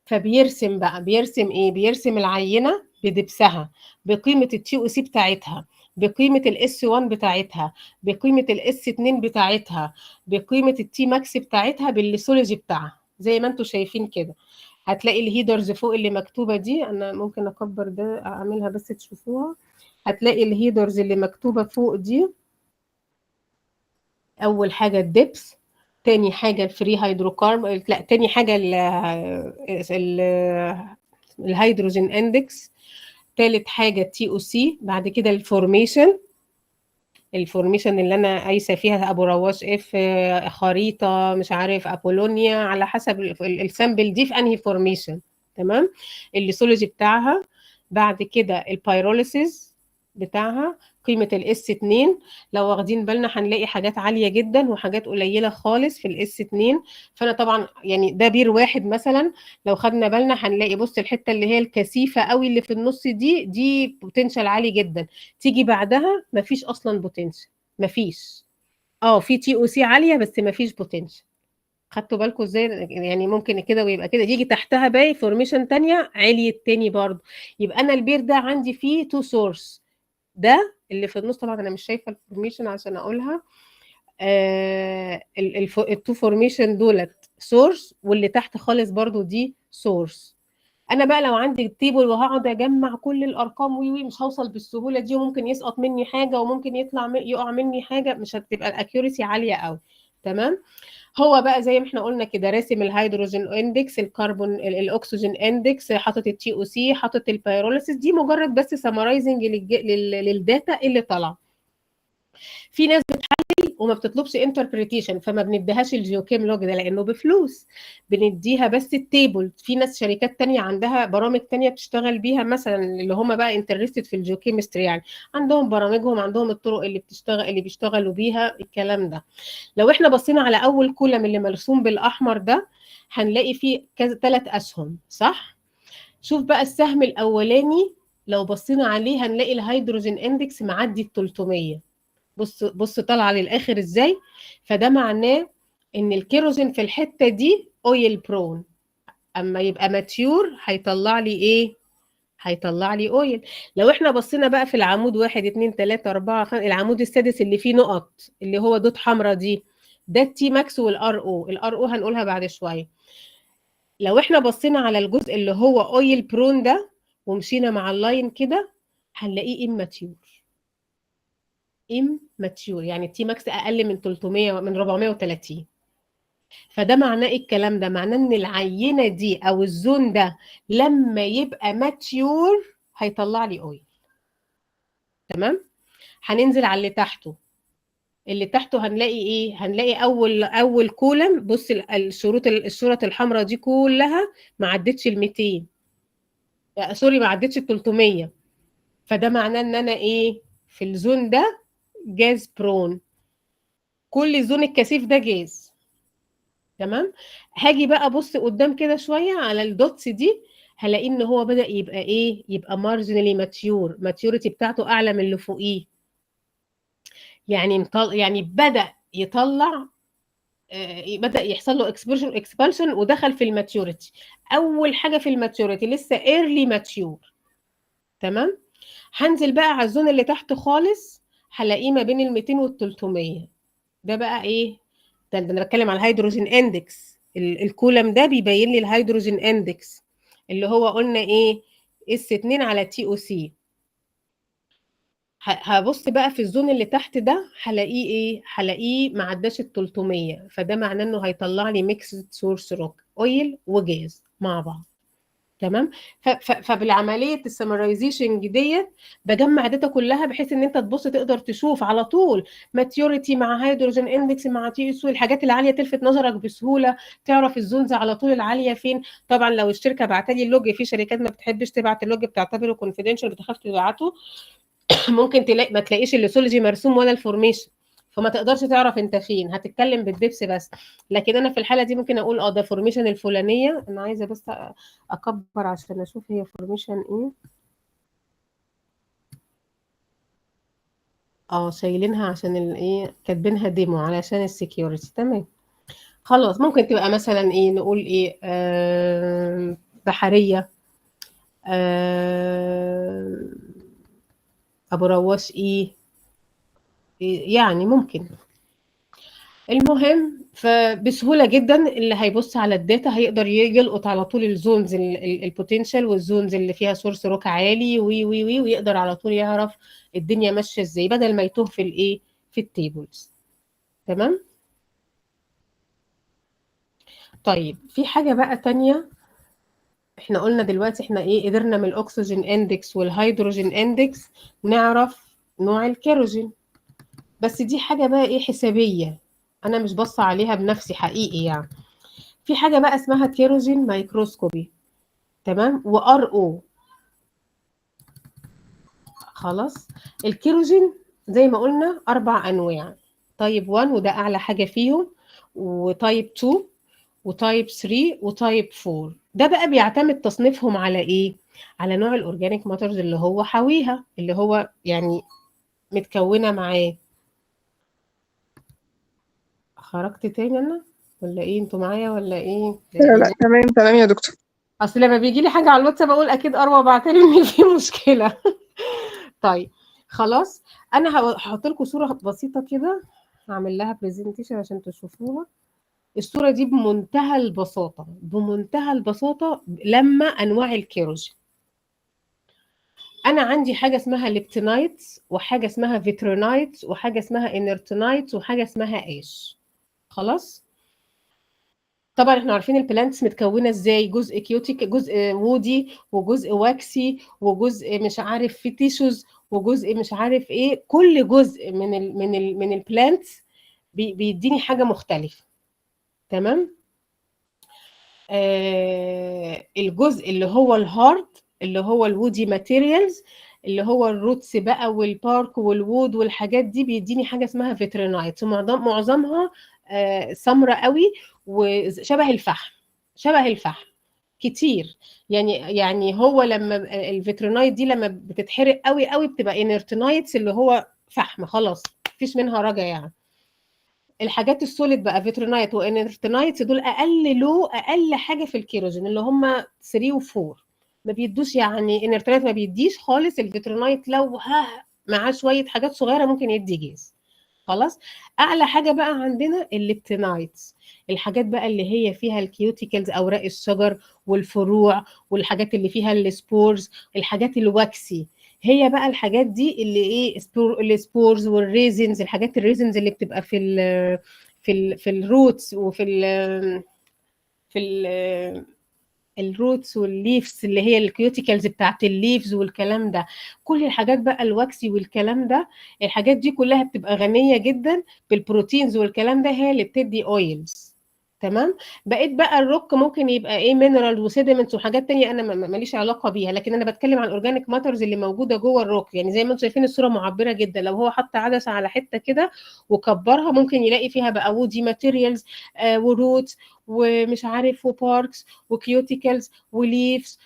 فبيرسم بقى، بيرسم ايه، بيرسم العينه بدبسها، بقيمه التي او سي بتاعتها، بقيمه الاس 1 بتاعتها، بقيمه الاس 2 بتاعتها، بقيمه التي ماكس بتاعتها، بالليسولوجي بتاعها زي ما انتم شايفين كده. هتلاقي الهيدرز فوق اللي مكتوبه دي، انا ممكن اكبر ده اعملها بس تشوفوها. هتلاقي الهيدرز اللي مكتوبه فوق دي، اول حاجه الدبس، تاني حاجه الفري هيدروكارب، لا تاني حاجه الهيدروجين اندكس، تالت حاجه تي او سي، بعد كده الفورميشن، الفورميشن اللي انا قايسه فيها ابو رواش اف، خريطه مش عارف ابولونيا، على حسب السامبل دي في انهي فورميشن. تمام. الليسولوجي بتاعها، بعد كده البيروليسيس بتاعها، قيمه الاس 2. لو واخدين بالنا هنلاقي حاجات عاليه جدا وحاجات قليله خالص في الاس 2. فانا طبعا يعني ده بير واحد مثلا، لو خدنا بالنا هنلاقي بص الحته اللي هي الكثيفه قوي اللي في النص دي بوتنشال عالي جدا، تيجي بعدها مفيش اصلا بوتنشال، مفيش. في تي او سي عاليه بس مفيش بوتنشال. خدتوا بالكم ازاي؟ يعني ممكن كده ويبقى كده، يجي تحتها باقي فورميشن تانية عليت تاني برضه. يبقى انا البير ده عندي فيه تو سورس، ده اللي في النص طبعا انا مش شايفه الفورميشن عشان اقولها، التو فورميشن دولت سورس، واللي تحت خالص برضو دي سورس. انا بقى لو عندي التيبل وهقعد اجمع كل الارقام وي مش هوصل بالسهوله دي، وممكن يسقط مني حاجه وممكن يقع مني حاجه، مش هتبقى الاكيوريسي عاليه قوي. تمام. هو بقى زي ما احنا قلنا كده، راسم الهيدروجين اندكس، الكربون الاكسجين اندكس، حاطط التي او سي، حاطط البيروليسيس، دي مجرد بس سمرايزنج للداتا اللي طالعه. في ناس بتحلل وما بتطلبش انتربريتيشن، فما بنديهاش الجيوكيم لوج ده لانه بفلوس، بنديها بس التيبل. في ناس شركات تانية عندها برامج تانية بتشتغل بيها، مثلا اللي هم بقى انترستد في الجيوكيمستري، يعني عندهم برامجهم، عندهم الطرق اللي بيشتغلوا بيها الكلام ده. لو احنا بصينا على اول كولم اللي مرسوم بالاحمر ده، هنلاقي فيه كذا 3 اسهم، صح؟ شوف بقى السهم الاولاني لو بصينا عليه هنلاقي الهيدروجين اندكس معدي ال 300. بص طالعه للاخر ازاي. فده معناه ان الكيروزين في الحته دي اويل برون، اما يبقى ماتيور هيطلع لي ايه؟ هيطلع لي اويل. لو احنا بصينا بقى في العمود 1 2 3 4 5، العمود السادس اللي فيه نقط اللي هو دوت حمراء دي، ده التي ماكس والار او. الار او هنقولها بعد شويه. لو احنا بصينا على الجزء اللي هو اويل برون ده ومشينا مع اللاين كده، هنلاقيه اماتيور. immature يعني التي ماكس اقل من 300 من 430. فده معناه ايه الكلام ده؟ معناه ان العينه دي او الزون ده لما يبقى ماتيور هيطلع لي اويل. تمام. هننزل على اللي تحته. اللي تحته هنلاقي ايه؟ هنلاقي اول كولم، بص الشروط الحمراء دي كلها ما عدتش ال 200، سوري ما عدتش ال 300. فده معناه ان انا ايه؟ في الزون ده جاز برون، كل الزون الكثيف ده جاز. تمام. هاجي بقى ابص قدام كده شويه على الدوتس دي، هلاقي ان هو بدا يبقى ايه؟ يبقى مارجنالي ماتيور، ماتيوريتي بتاعته اعلى من اللي فوقيه. يعني بدا يطلع، بدا يحصل له اكسبانشن ودخل في الماتيوريتي. اول حاجه في الماتيوريتي لسه ايرلي ماتيور. تمام. هنزل بقى على الزون اللي تحت خالص، هلاقيه ما بين ال 200 وال 300. ده بقى ايه؟ ده انا بتكلم على الهيدروجين اندكس. الكولم ده بيبين لي الهيدروجين اندكس اللي هو قلنا ايه؟ اس 2 على تي او سي. هبص بقى في الزون اللي تحت ده هلاقيه ايه؟ هلاقيه ما عداش ال 300، فده معناه انه هيطلع لي ميكس سورس روك اويل وجاز مع بعض. تمام. فبالعمليه السمرايزيشن ديت بجمع داتا كلها بحيث ان انت تبص تقدر تشوف على طول ماتيوريتي مع هيدروجين اندكس مع تي اس، الحاجات العاليه تلفت نظرك بسهوله، تعرف الزونز على طول العاليه فين. طبعا لو الشركه بعتلي لي اللوج، في شركات ما بتحبش تبعت اللوج، بتعتبره كونفيدنشال، بتخاف تبعته ممكن تلاقي ما تلاقيش الليسولوجي مرسوم ولا الفورميشن، فما تقدرش تعرف انت فين، هتتكلم بالدبس بس. لكن انا في الحاله دي ممكن اقول ده فورميشن الفلانيه. انا عايزه بس اكبر عشان اشوف هي فورميشن ايه. شايلينها عشان الايه، كاتبينها ديمو علشان السكيورتي. تمام خلاص. ممكن تبقى مثلا ايه، نقول ايه، بحريه، ابو رواش ايه يعني ممكن. المهم فبسهوله جدا اللي هيبص على الداتا هيقدر يلقط على طول الزونز البوتنشال والزونز اللي فيها سورس روك عالي ويقدر على طول يعرف الدنيا ماشيه ازاي بدل ما يتوه في الايه، في التيبلز. تمام. طيب في حاجه بقى تانية. احنا قلنا دلوقتي احنا ايه، قدرنا من الاكسجين اندكس والهيدروجين اندكس نعرف نوع الكيروجين، بس دي حاجه بقى ايه، حسابيه، انا مش باصه عليها بنفسي حقيقي يعني. في حاجه بقى اسمها كيروجين مايكروسكوبي. تمام. وار او. خلاص. الكيروجين زي ما قلنا 4 انواع، تايب 1 وده اعلى حاجه فيهم، وتايب 2 وتايب 3 وتايب 4. ده بقى بيعتمد تصنيفهم على ايه، على نوع الاورجانيك ماترز اللي هو حويها، اللي هو يعني متكونه معاه. خرجت تاني انا ولا ايه، انتوا معايا ولا ايه؟ لا تمام تمام يا دكتور. اصل لما بيجي لي حاجه على الواتساب اقول اكيد اروى بعتلي ان في مشكله. طيب خلاص. انا هحط لكم صوره بسيطه كده، هعمل لها برزنتيشن عشان تشوفوها. الصوره دي بمنتهى البساطه، بمنتهى البساطه لما انواع الكيروجين. انا عندي حاجه اسمها ليبتينايتس، وحاجه اسمها فيترونايتس، وحاجه اسمها انرتينايتس، وحاجه اسمها ايش. خلاص. طبعا احنا عارفين البلانتس متكونه ازاي، جزء كيوتيك، جزء وودي، وجزء واكسي، وجزء مش عارف في تيشوز، وجزء مش عارف ايه. كل جزء من البلانتس بيديني حاجه مختلفه. تمام. الجزء اللي هو الهارد، اللي هو الوودي ماتيريالز، اللي هو الروتس بقى والبارك والوود والحاجات دي، بيديني حاجه اسمها فيترينايت، معظمها سمرة قوي وشبه الفحم، شبه الفحم كتير. يعني هو لما الفيترينايت دي لما بتتحرق قوي قوي بتبقى انرتينايتس، اللي هو فحم خلاص مفيش منها رجع يعني. الحاجات السوليد بقى فيترينايت وانرتينايت دول اقل حاجه في الكيروجين، اللي هم 3 و4 ما بيدوش يعني. انرتينايت ما بيديش خالص، الفيترينايت لو معاه شويه حاجات صغيره ممكن يدي جاز. خلاص. اعلى حاجه بقى عندنا الليبتينايتس، الحاجات بقى اللي هي فيها الكيوتيكلز، اوراق الشجر والفروع، والحاجات اللي فيها السبورز، الحاجات الواكسي. هي بقى الحاجات دي اللي ايه، السبورز والريزنز، الحاجات الريزنز اللي بتبقى في الروتس وفي في الروتس والليفز، اللي هي الكيوتيكلز بتاعت الليفز والكلام ده. كل الحاجات بقى الواكسي والكلام ده، الحاجات دي كلها بتبقى غنية جدا بالبروتينز والكلام ده، هي اللي بتدي اويلز. تمام. بقيت بقى الروك ممكن يبقى ايه، مينرال وسيدمنتس وحاجات تانية انا ماليش علاقه بيها، لكن انا بتكلم عن الاورجانيك ماترز اللي موجوده جوه الروك. يعني زي ما انتم شايفين الصوره معبره جدا، لو هو حط عدسه على حته كده وكبرها ممكن يلاقي فيها بقى وودي ماتيريالز، وروتس ومش عارف وباركس وكيوتيكلز وليفز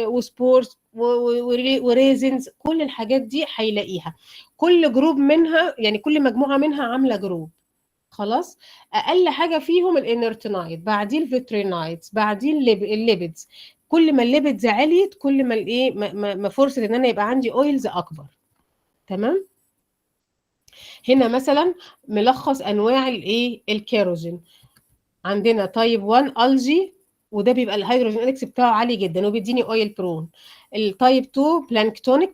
وسبورز وريزنز. كل الحاجات دي هيلاقيها. كل جروب منها يعني كل مجموعه منها عامله جروب. خلاص. اقل حاجه فيهم الانرتينايت، بعديه الفيترينايت، بعديه الليبيدز. كل ما الليبيدز عليت كل ما الايه، ما فرصه ان انا يبقى عندي اويلز اكبر. تمام. هنا مثلا ملخص انواع الايه، الكيروجين. عندنا تايب 1 الجي وده بيبقى الهيدروجين اندكس بتاعه عالي جدا وبيديني اويل برون. التايب 2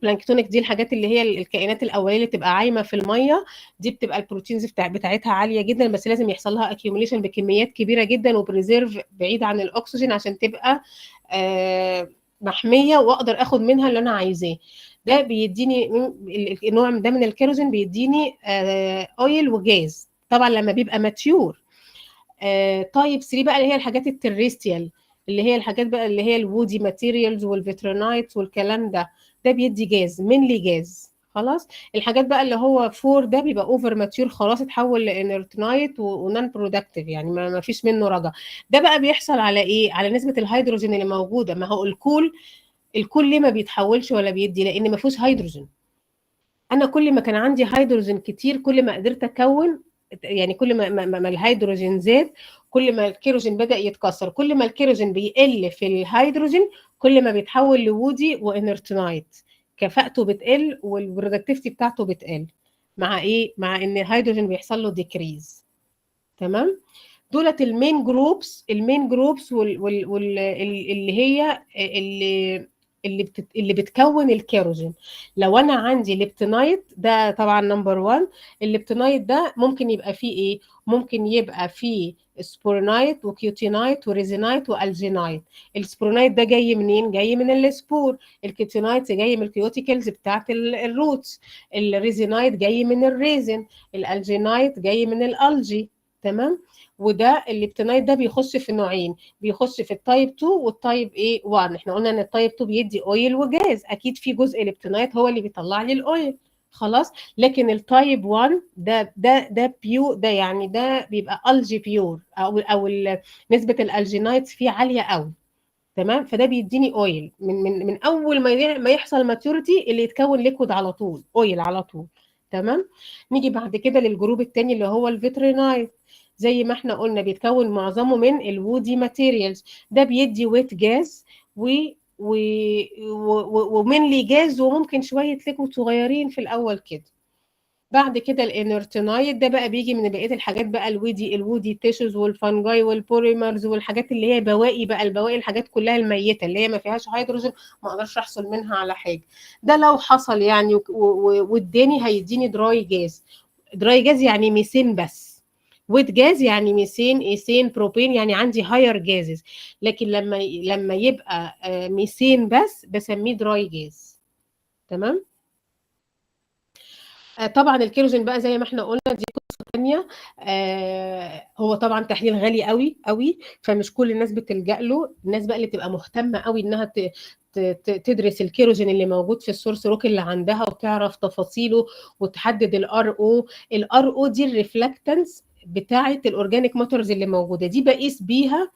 بلانكتونيك دي الحاجات اللي هي الكائنات الاوليه اللي بتبقى عايمه في الميه، دي بتبقى البروتينز بتاعتها عاليه جدا، بس لازم يحصل لها اكيوميليشن بكميات كبيره جدا وبريزيرف بعيد عن الاكسجين عشان تبقى محميه واقدر اخد منها اللي انا عايزاه. ده بيديني النوع ده من الكيروزين بيديني اويل وجاز طبعا لما بيبقى ماتيور. تايب 3 بقى اللي هي الحاجات التريستيال، اللي هي الحاجات بقى اللي هي الوودي ماتيريالز والفيترونايت والكلام ده بيدي جاز منلي جاز. خلاص الحاجات بقى اللي هو 4 ده بيبقى اوفر ماتيور خلاص اتحول لانرتنايت ونون برودكتيف يعني ما فيش منه رجا. ده بقى بيحصل على ايه؟ على نسبه الهيدروجين اللي موجوده. ما هو الكول ليه ما بيتحولش ولا بيدي؟ لان ما فيهوش هيدروجين. انا كل ما كان عندي هيدروجين كتير كل ما قدرت اكون، يعني كل ما الهيدروجين زاد كل ما الكيروجين بدأ يتكسر. كل ما الكيروجين بيقل في الهيدروجين كل ما بيتحول لوودي وانرتنايت، كفاءته بتقل والبرودكتيفيتي بتاعته بتقل. مع ايه؟ مع ان الهيدروجين بيحصل له ديكريز. تمام. دولت المين جروبس اللي هي اللي بتكون الكيروجين. لو انا عندي ليبتينايت ده طبعا نمبر 1. الليبتينايت ده ممكن يبقى فيه ايه؟ ممكن يبقى فيه سبورنايت وكيوتينايت وريزينايت والجينايت. السبورنايت ده جاي منين؟ جاي من السبور. الكيوتينايت جاي من الكيوتيكلز بتاعت الروتس. الريزينايت جاي من الريزن. الالجينايت جاي من الالجي. تمام. وده الليبتينايت ده بيخش في نوعين، بيخش في التايب 2 والتايب ايه 1. احنا قلنا ان التايب 2 بيدي اويل وجاز، اكيد في جزء ليبتينايت هو اللي بيطلع لي الاويل. خلاص. لكن التايب 1 ده بيو، ده يعني ده بيبقى الجي بيور او نسبه الالجينايت فيه عاليه قوي. تمام. فده بيديني اويل من اول ما يحصل ماتيوريتي اللي يتكون ليكويد على طول، اويل على طول. تمام. نيجي بعد كده للجروب الثاني اللي هو الفيترينايت. زي ما احنا قلنا بيتكون معظمه من الوودي ماتيريالز. ده بيدي ويت جاز ومنلي جاز وممكن شويه ليكويد صغيرين في الاول كده. بعد كده الانرتنايت ده بقى بيجي من بقيه الحاجات بقى الوودي تيشوز والفانجاي والبوليمرز والحاجات اللي هي بواقي بقى البواقي الحاجات كلها الميته اللي هي ما فيهاش هيدروجين ما اقدرش احصل منها على حاجه. ده لو حصل يعني واداني هيديني دراي جاز. دراي جاز يعني ميثين بس. ويت جاز يعني ميثين ايثين بروبين يعني عندي هاير جازز. لكن لما يبقى ميثين بس بسميه دراي جاز. تمام. طبعا الكيروجين بقى زي ما احنا قلنا دي قصه ثانيه. هو طبعا تحليل غالي قوي قوي فمش كل الناس بتلجأ له. الناس بقى اللي بتبقى مهتمه قوي انها تدرس الكيروجين اللي موجود في السورس روك اللي عندها وتعرف تفاصيله وتحدد الار او دي الريفلكتنس بتاعه الاورجانيك ماترز اللي موجوده دي بقيس بيها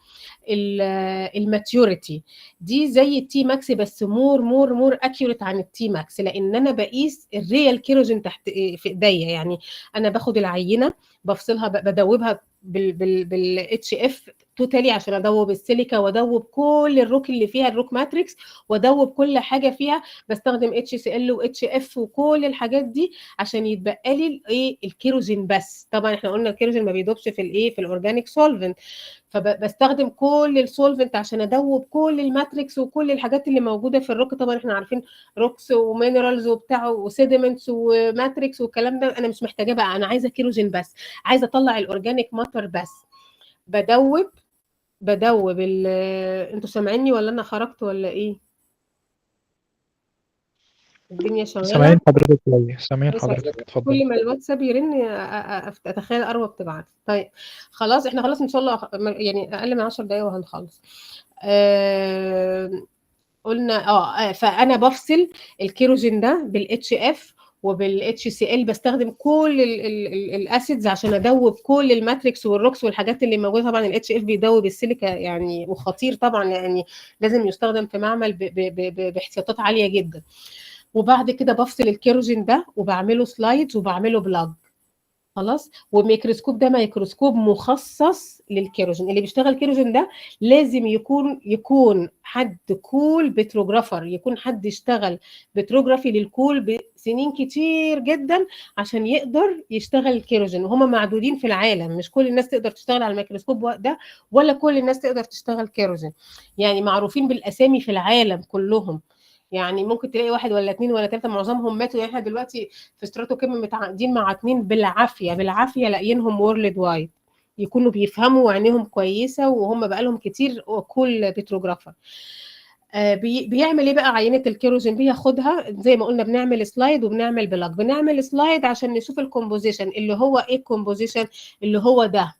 الماتيوريتي. دي زي التي ماكس بس مور اكيوريت عن التي ماكس لان انا بقيس الريال كيروجين تحت في ايديا. يعني انا باخد العينه بفصلها بدوبها بالاتش اف توتالي عشان ادوب السيليكا وادوب كل الروك اللي فيها الروك ماتريكس وادوب كل حاجه فيها. بستخدم اتش سي ال واتش اف وكل الحاجات دي عشان يتبقى لي الايه الكيروجين بس. طبعا احنا قلنا الكيروجين ما بيدوبش في الايه في الاورجانيك سولفنت فبستخدم كل السولفنت عشان ادوب كل الماتريكس وكل الحاجات اللي موجوده في الروك. طبعا احنا عارفين روكس ومينرالز وبتاع وسيديمنتس وماتريكس والكلام ده انا مش محتاجاه بقى. انا عايزه كيروجين بس، عايزه اطلع الاورجانيك ماتر بس. بدوب انتوا سامعيني ولا انا خرجت ولا ايه؟ الدنيا شغاله. سامعين حضرتك كويس، سامعين حضرتك، اتفضل. كل ما الواتساب يرن اتخيل اروى بتبعت. طيب خلاص احنا خلاص ان شاء الله يعني اقل من 10 دقايق وهنخلص. قلنا فانا بفصل الكيروجين ده بالاتش اف وبالاتش سي ال. بستخدم كل الاسيدز عشان ادوب كل الماتريكس والروكس والحاجات اللي موجوده. طبعا الاتش اف بيدوب السيليكا يعني وخطير طبعا يعني لازم يستخدم في معمل باحتياطات عاليه جدا. وبعد كده بفصل الكيروجين ده وبعمله سلايدز وبعمله بلاج. خلاص. والميكروسكوب ده ميكروسكوب مخصص للكيروجين. اللي بيشتغل كيروجين ده لازم يكون حد كول بتروجرافر، يكون حد يشتغل بتروجرافي للكول سنين كتير جدا عشان يقدر يشتغل الكيروجين، وهم معدودين في العالم، مش كل الناس تقدر تشتغل على الميكروسكوب ده، ولا كل الناس تقدر تشتغل كيروجين. يعني معروفين بالاسامي في العالم كلهم، يعني ممكن تلاقي 1 ولا 2 ولا 3 معظمهم ماتوا. يعني احنا دلوقتي في ستراتوكيم متعاقدين مع 2 بالعافيه لاقيينهم وورلد وايد، يكونوا بيفهموا وعينيهم كويسه وهم بقالهم كتير كل بيتروجرافر. بيعمل ايه بقى عينه الكيروجين؟ بياخدها زي ما قلنا، بنعمل سلايد وبنعمل بلاج. بنعمل سلايد عشان نشوف الكومبوزيشن، اللي هو ايه الكومبوزيشن اللي هو ده.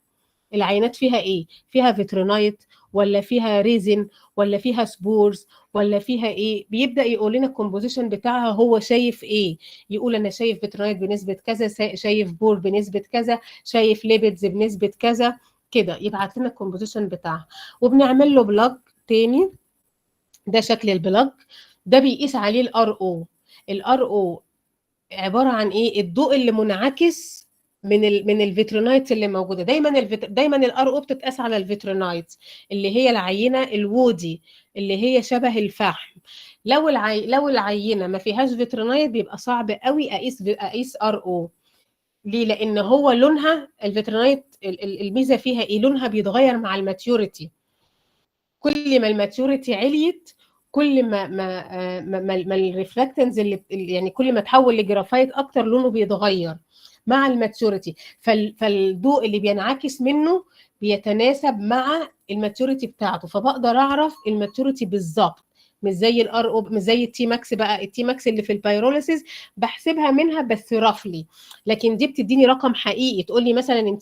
العينات فيها ايه؟ فيها فيترينايت ولا فيها ريزن ولا فيها سبورز ولا فيها ايه؟ بيبدا يقول لنا الكومبوزيشن بتاعها، هو شايف ايه؟ يقول انا شايف فيترينايت بنسبه كذا، شايف بور بنسبه كذا، شايف ليبيدز بنسبه كذا كده، يبعت لنا الكومبوزيشن بتاعها. وبنعمل له بلاج تاني، ده شكل البلاج. ده بيقيس عليه الار او. الار او عباره عن ايه؟ الضوء اللي منعكس من الفيترينايتس اللي موجوده. دايما الار او بتتقاس على الفيترينايتس اللي هي العينه الوودي اللي هي شبه الفحم. لو العينه ما فيهاش فيترينايت بيبقى صعب قوي اقيس ار او. ليه؟ لان هو لونها الفيترينايت الميزه فيها ايه؟ لونها بيتغير مع الماتيوريتي. كل ما الماتيوريتي عليت، كل ما الريفراكتنز يعني كل ما تحول لجرافايت اكتر لونه بيتغير مع الماتيوريتي. فالضوء اللي بينعكس منه بيتناسب مع الماتيوريتي بتاعته، فبقدر اعرف الماتيوريتي بالظبط. مش زي الار او، مش زي التي ماكس. بقى التي ماكس اللي في البيروليسيس بحسبها منها بس رفلي، لكن دي بتديني رقم حقيقي. تقول لي مثلا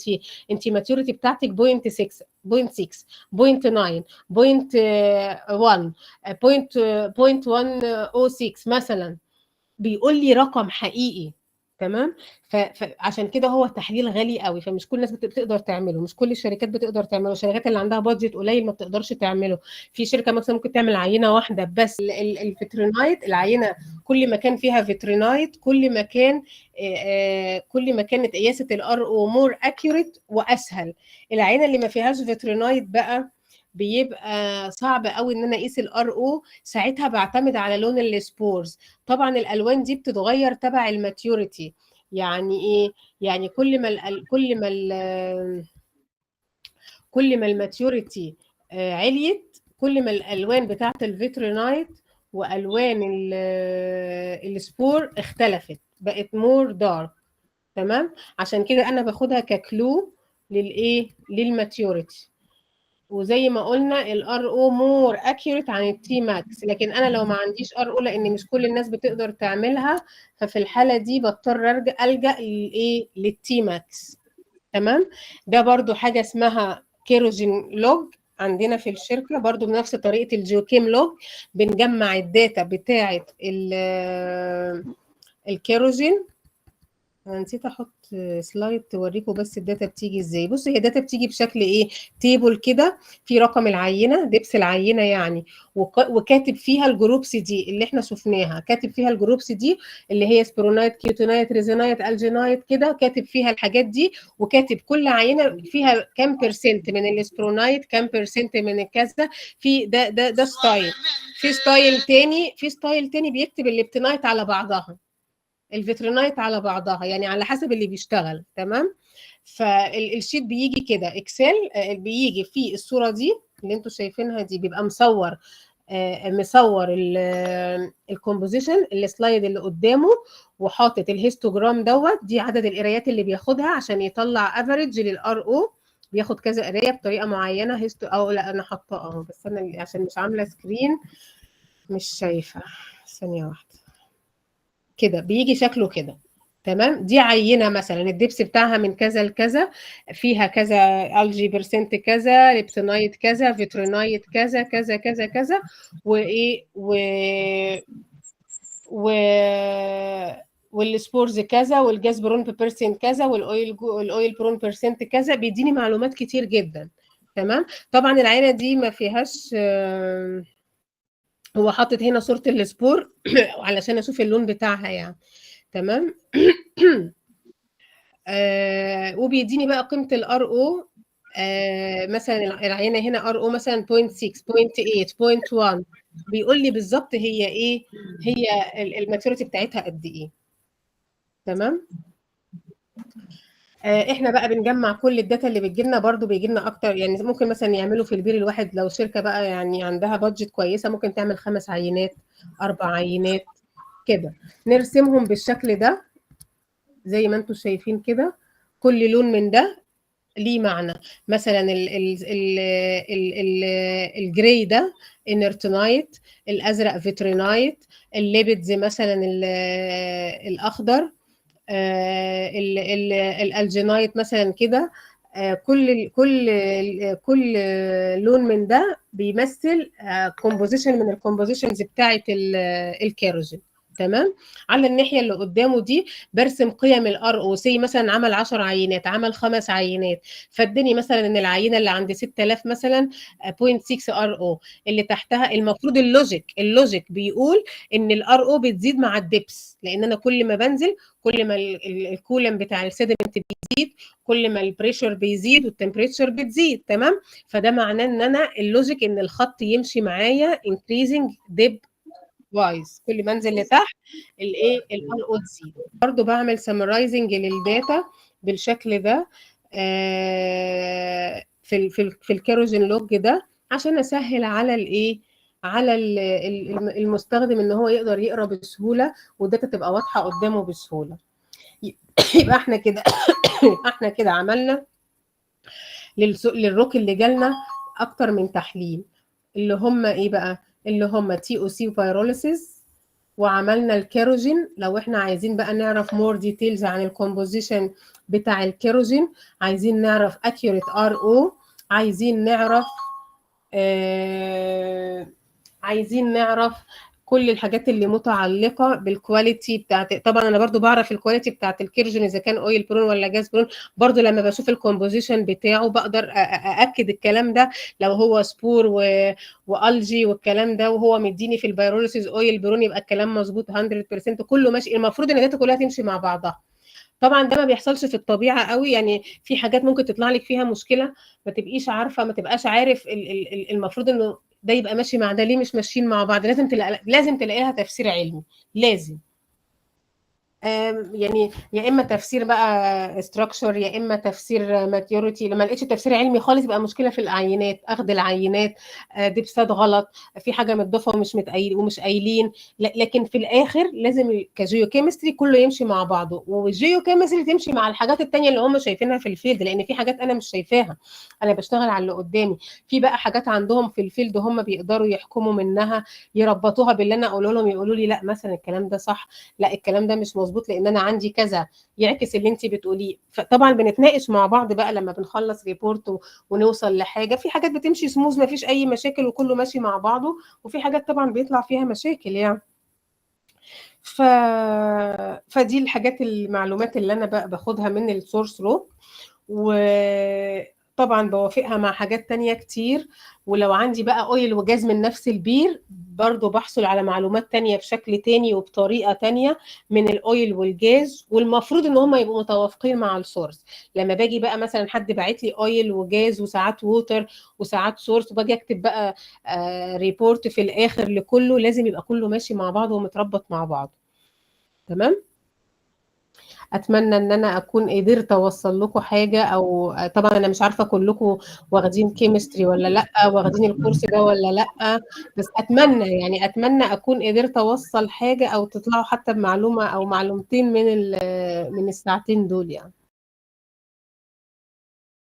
انت ماتيوريتي بتاعتك 0.6 0.6 0.9 0.1 0.106 مثلا، بيقول لي رقم حقيقي. تمام. فعشان كده هو التحليل غالي قوي، فمش كل الناس بتقدر تعمله، مش كل الشركات بتقدر تعمله. الشركات اللي عندها بادجت قليل ما بتقدرش تعمله. في شركه مثلا ممكن تعمل عينه واحده بس. الفيترينايت، العينه كل ما كان فيها فيترينايت كل ما كانت قياسه الار او مور اكيوريت واسهل. العينه اللي ما فيهاش فيترينايت بقى بيبقى صعب قوي ان انا اقيس الار او. ساعتها بعتمد على لون السبورز. طبعا الالوان دي بتتغير تبع الماتيوريتي. يعني ايه؟ يعني كل ما الماتيوريتي عليت، كل ما الالوان بتاعه الفيترينايت والوان السبور اختلفت، بقت مور دارك. تمام. عشان كده انا باخدها ككلو للماتيوريتي. وزي ما قلنا الار او مور اكيوريت عن التي ماكس. لكن انا لو ما عنديش ار او، لان مش كل الناس بتقدر تعملها، ففي الحاله دي بضطر الجا للتي ماكس. تمام. ده برضو حاجه اسمها كيروجين لوج عندنا في الشركه، برضو بنفس طريقه الجيوكيم لوج. بنجمع الداتا بتاعه الكيروجين. انا نسيت احط سلايد توريكم بس الداتا بتيجي ازاي. بصوا، هي الداتا بتيجي بشكل ايه؟ تيبل كده، في رقم العينه، دبس العينه يعني، وكاتب فيها الجروبس دي اللي احنا شفناها. كاتب فيها الجروبس دي اللي هي سبيرونايت، كيوتونايت، ريزينايت، الجينايت كده. كاتب فيها الحاجات دي، وكاتب كل عينه فيها كام برسنت من السبيرونايت، كام برسنت من الكذا. في ده ستايل. في ستايل تاني بيكتب الليبتينايت على بعضها، الفيترينايت على بعضها، يعني على حسب اللي بيشتغل. تمام. فالشيت بيجي كده اكسل، بيجي فيه الصوره دي اللي انتوا شايفينها دي، بيبقى مصور الكومبوزيشن، السلايد اللي قدامه، وحاطط الهيستوجرام دي عدد القرايات اللي بياخدها عشان يطلع افريج للار او. بياخد كذا قرايه بطريقه معينه. او لا، انا حاطاه اهو، بس انا عشان مش عامله سكرين مش شايفه. ثانيه واحده. كده بيجي شكله كده. تمام. دي عينه مثلا الدبس بتاعها من كذا لكذا، فيها كذا الجي برسنت كذا، ليبتينايت كذا، فيترينايت كذا كذا كذا كذا، وايه والسبورز كذا، والجاز برون بيرسنت كذا، والاويل برون بيرسنت كذا. بيديني معلومات كتير جدا. تمام. طبعا العينه دي ما فيهاش، هو حاطط هنا صوره السبور علشان اشوف اللون بتاعها يعني. تمام. وبيديني بقى قيمه الار او. مثلا العينه هنا ار او مثلا 0.6 0.8 0.1. بيقول لي بالظبط هي ايه، هي الماتيوريتي بتاعتها قد ايه. تمام. احنا بقى بنجمع كل الداتا اللي بتجي لنا، برضو بيجي لنا اكتر، يعني ممكن مثلا يعملوا في البير الواحد لو شركه بقى يعني عندها بادجت كويسه ممكن تعمل 5 عينات 4 عينات كده، نرسمهم بالشكل ده زي ما انتم شايفين كده. كل لون من ده ليه معنى. مثلا الجراي ده انرتنايت، الازرق فيترينايت، الليبيدز مثلا الاخضر، الالجينايت مثلا كده. كل لون من ده بيمثل كومبوزيشن من الكومبوزيشنز بتاعه الكيروزين. تمام. على الناحيه اللي قدامه دي برسم قيم الار او سي، مثلا عمل 10 عينات، عمل 5 عينات، فادني مثلا ان العينه اللي عند 6000 مثلا 0.6 ار او. اللي تحتها المفروض اللوجيك بيقول ان الار او بتزيد مع الدبس، لان انا كل ما بنزل كل ما الكولم بتاع السيدمنت بيزيد، كل ما البريشر بيزيد والتمبريتشر بتزيد. تمام. فده معناه ان انا اللوجيك ان الخط يمشي معايا increasing depth وايز، كل ما انزل لتحت الايه الار او تزيد. برضو بعمل سمرايزنج للداتا بالشكل ده في الكيروجين لوج ده عشان اسهل على الايه على المستخدم ان هو يقدر يقرا بسهوله والداتا تبقى واضحه قدامه بسهوله. يبقى احنا كده عملنا للروك اللي جالنا اكتر من تحليل، اللي هم ايه بقى؟ اللي هم تي او سي وبايروليسيس، وعملنا الكيروجين. لو احنا عايزين بقى نعرف مور ديتيلز عن الكومبوزيشن بتاع الكيروجين، عايزين نعرف اكيوريت ار او، عايزين نعرف كل الحاجات اللي متعلقه بالكواليتي بتاعت. طبعا انا برضو بعرف الكواليتي بتاعت الكيروجين اذا كان اويل برون ولا جاز برون، برضو لما بشوف الكومبوزيشن بتاعه بقدر ااكد الكلام ده. لو هو سبور والجي والكلام ده وهو مديني في البيروليسيس اويل برون يبقى الكلام مظبوط 100% كله ماشي. المفروض ان الداتا كلها تمشي مع بعضها. طبعا ده ما بيحصلش في الطبيعه قوي، يعني في حاجات ممكن تطلع لك فيها مشكله ما تبقيش عارفه، ما تبقاش عارف المفروض انه ده يبقى ماشي مع ده، ليه مش ماشيين مع بعض. لازم تلاقي لها تفسير علمي، لازم. يعني يا اما تفسير بقى structure يا اما تفسير maturity. لما لقيتش تفسير علمي خالص يبقى مشكله في العينات، اخذ العينات دبسات غلط، في حاجه متضافه ومش قايلين. لكن في الاخر لازم كجيوكيمستري كله يمشي مع بعضه، والجيوكيمستري تمشي مع الحاجات الثانيه اللي هم شايفينها في الفيلد، لان في حاجات انا مش شايفاها، انا بشتغل على اللي قدامي. في بقى حاجات عندهم في الفيلد هم بيقدروا يحكموا منها، يربطوها باللي انا اقوله لهم، يقولوا لي لا مثلا الكلام ده صح، لا الكلام ده مش مظبوط لان انا عندي كذا، يعكس اللي انت بتقوليه. فطبعا بنتناقش مع بعض بقى لما بنخلص ريبورت ونوصل لحاجه. في حاجات بتمشي سموز ما فيش اي مشاكل وكله ماشي مع بعضه، وفي حاجات طبعا بيطلع فيها مشاكل يعني. فدي الحاجات المعلومات اللي انا بقى باخدها من السورس رو، وطبعا بوافقها مع حاجات تانية كتير. ولو عندي بقى اويل وجاز من نفس البير برضو بحصل على معلومات تانية بشكل تاني وبطريقة تانية من الاويل والجاز، والمفروض ان هم يبقوا متوافقين مع السورس. لما باجي بقى مثلا حد باعت لي اويل وجاز وساعات ووتر وساعات سورس، وباجي اكتب بقى ريبورت في الاخر لكله، لازم يبقى كله ماشي مع بعضه ومتربط مع بعض. تمام. اتمنى ان انا اكون قدرت اوصل لكم حاجه، او طبعا انا مش عارفه كلكم واخدين كيمستري ولا لا، واخدين الكورس ده ولا لا، بس اتمنى اكون قدرت اوصل حاجه او تطلعوا حتى بمعلومه او معلومتين من الساعتين دول يعني.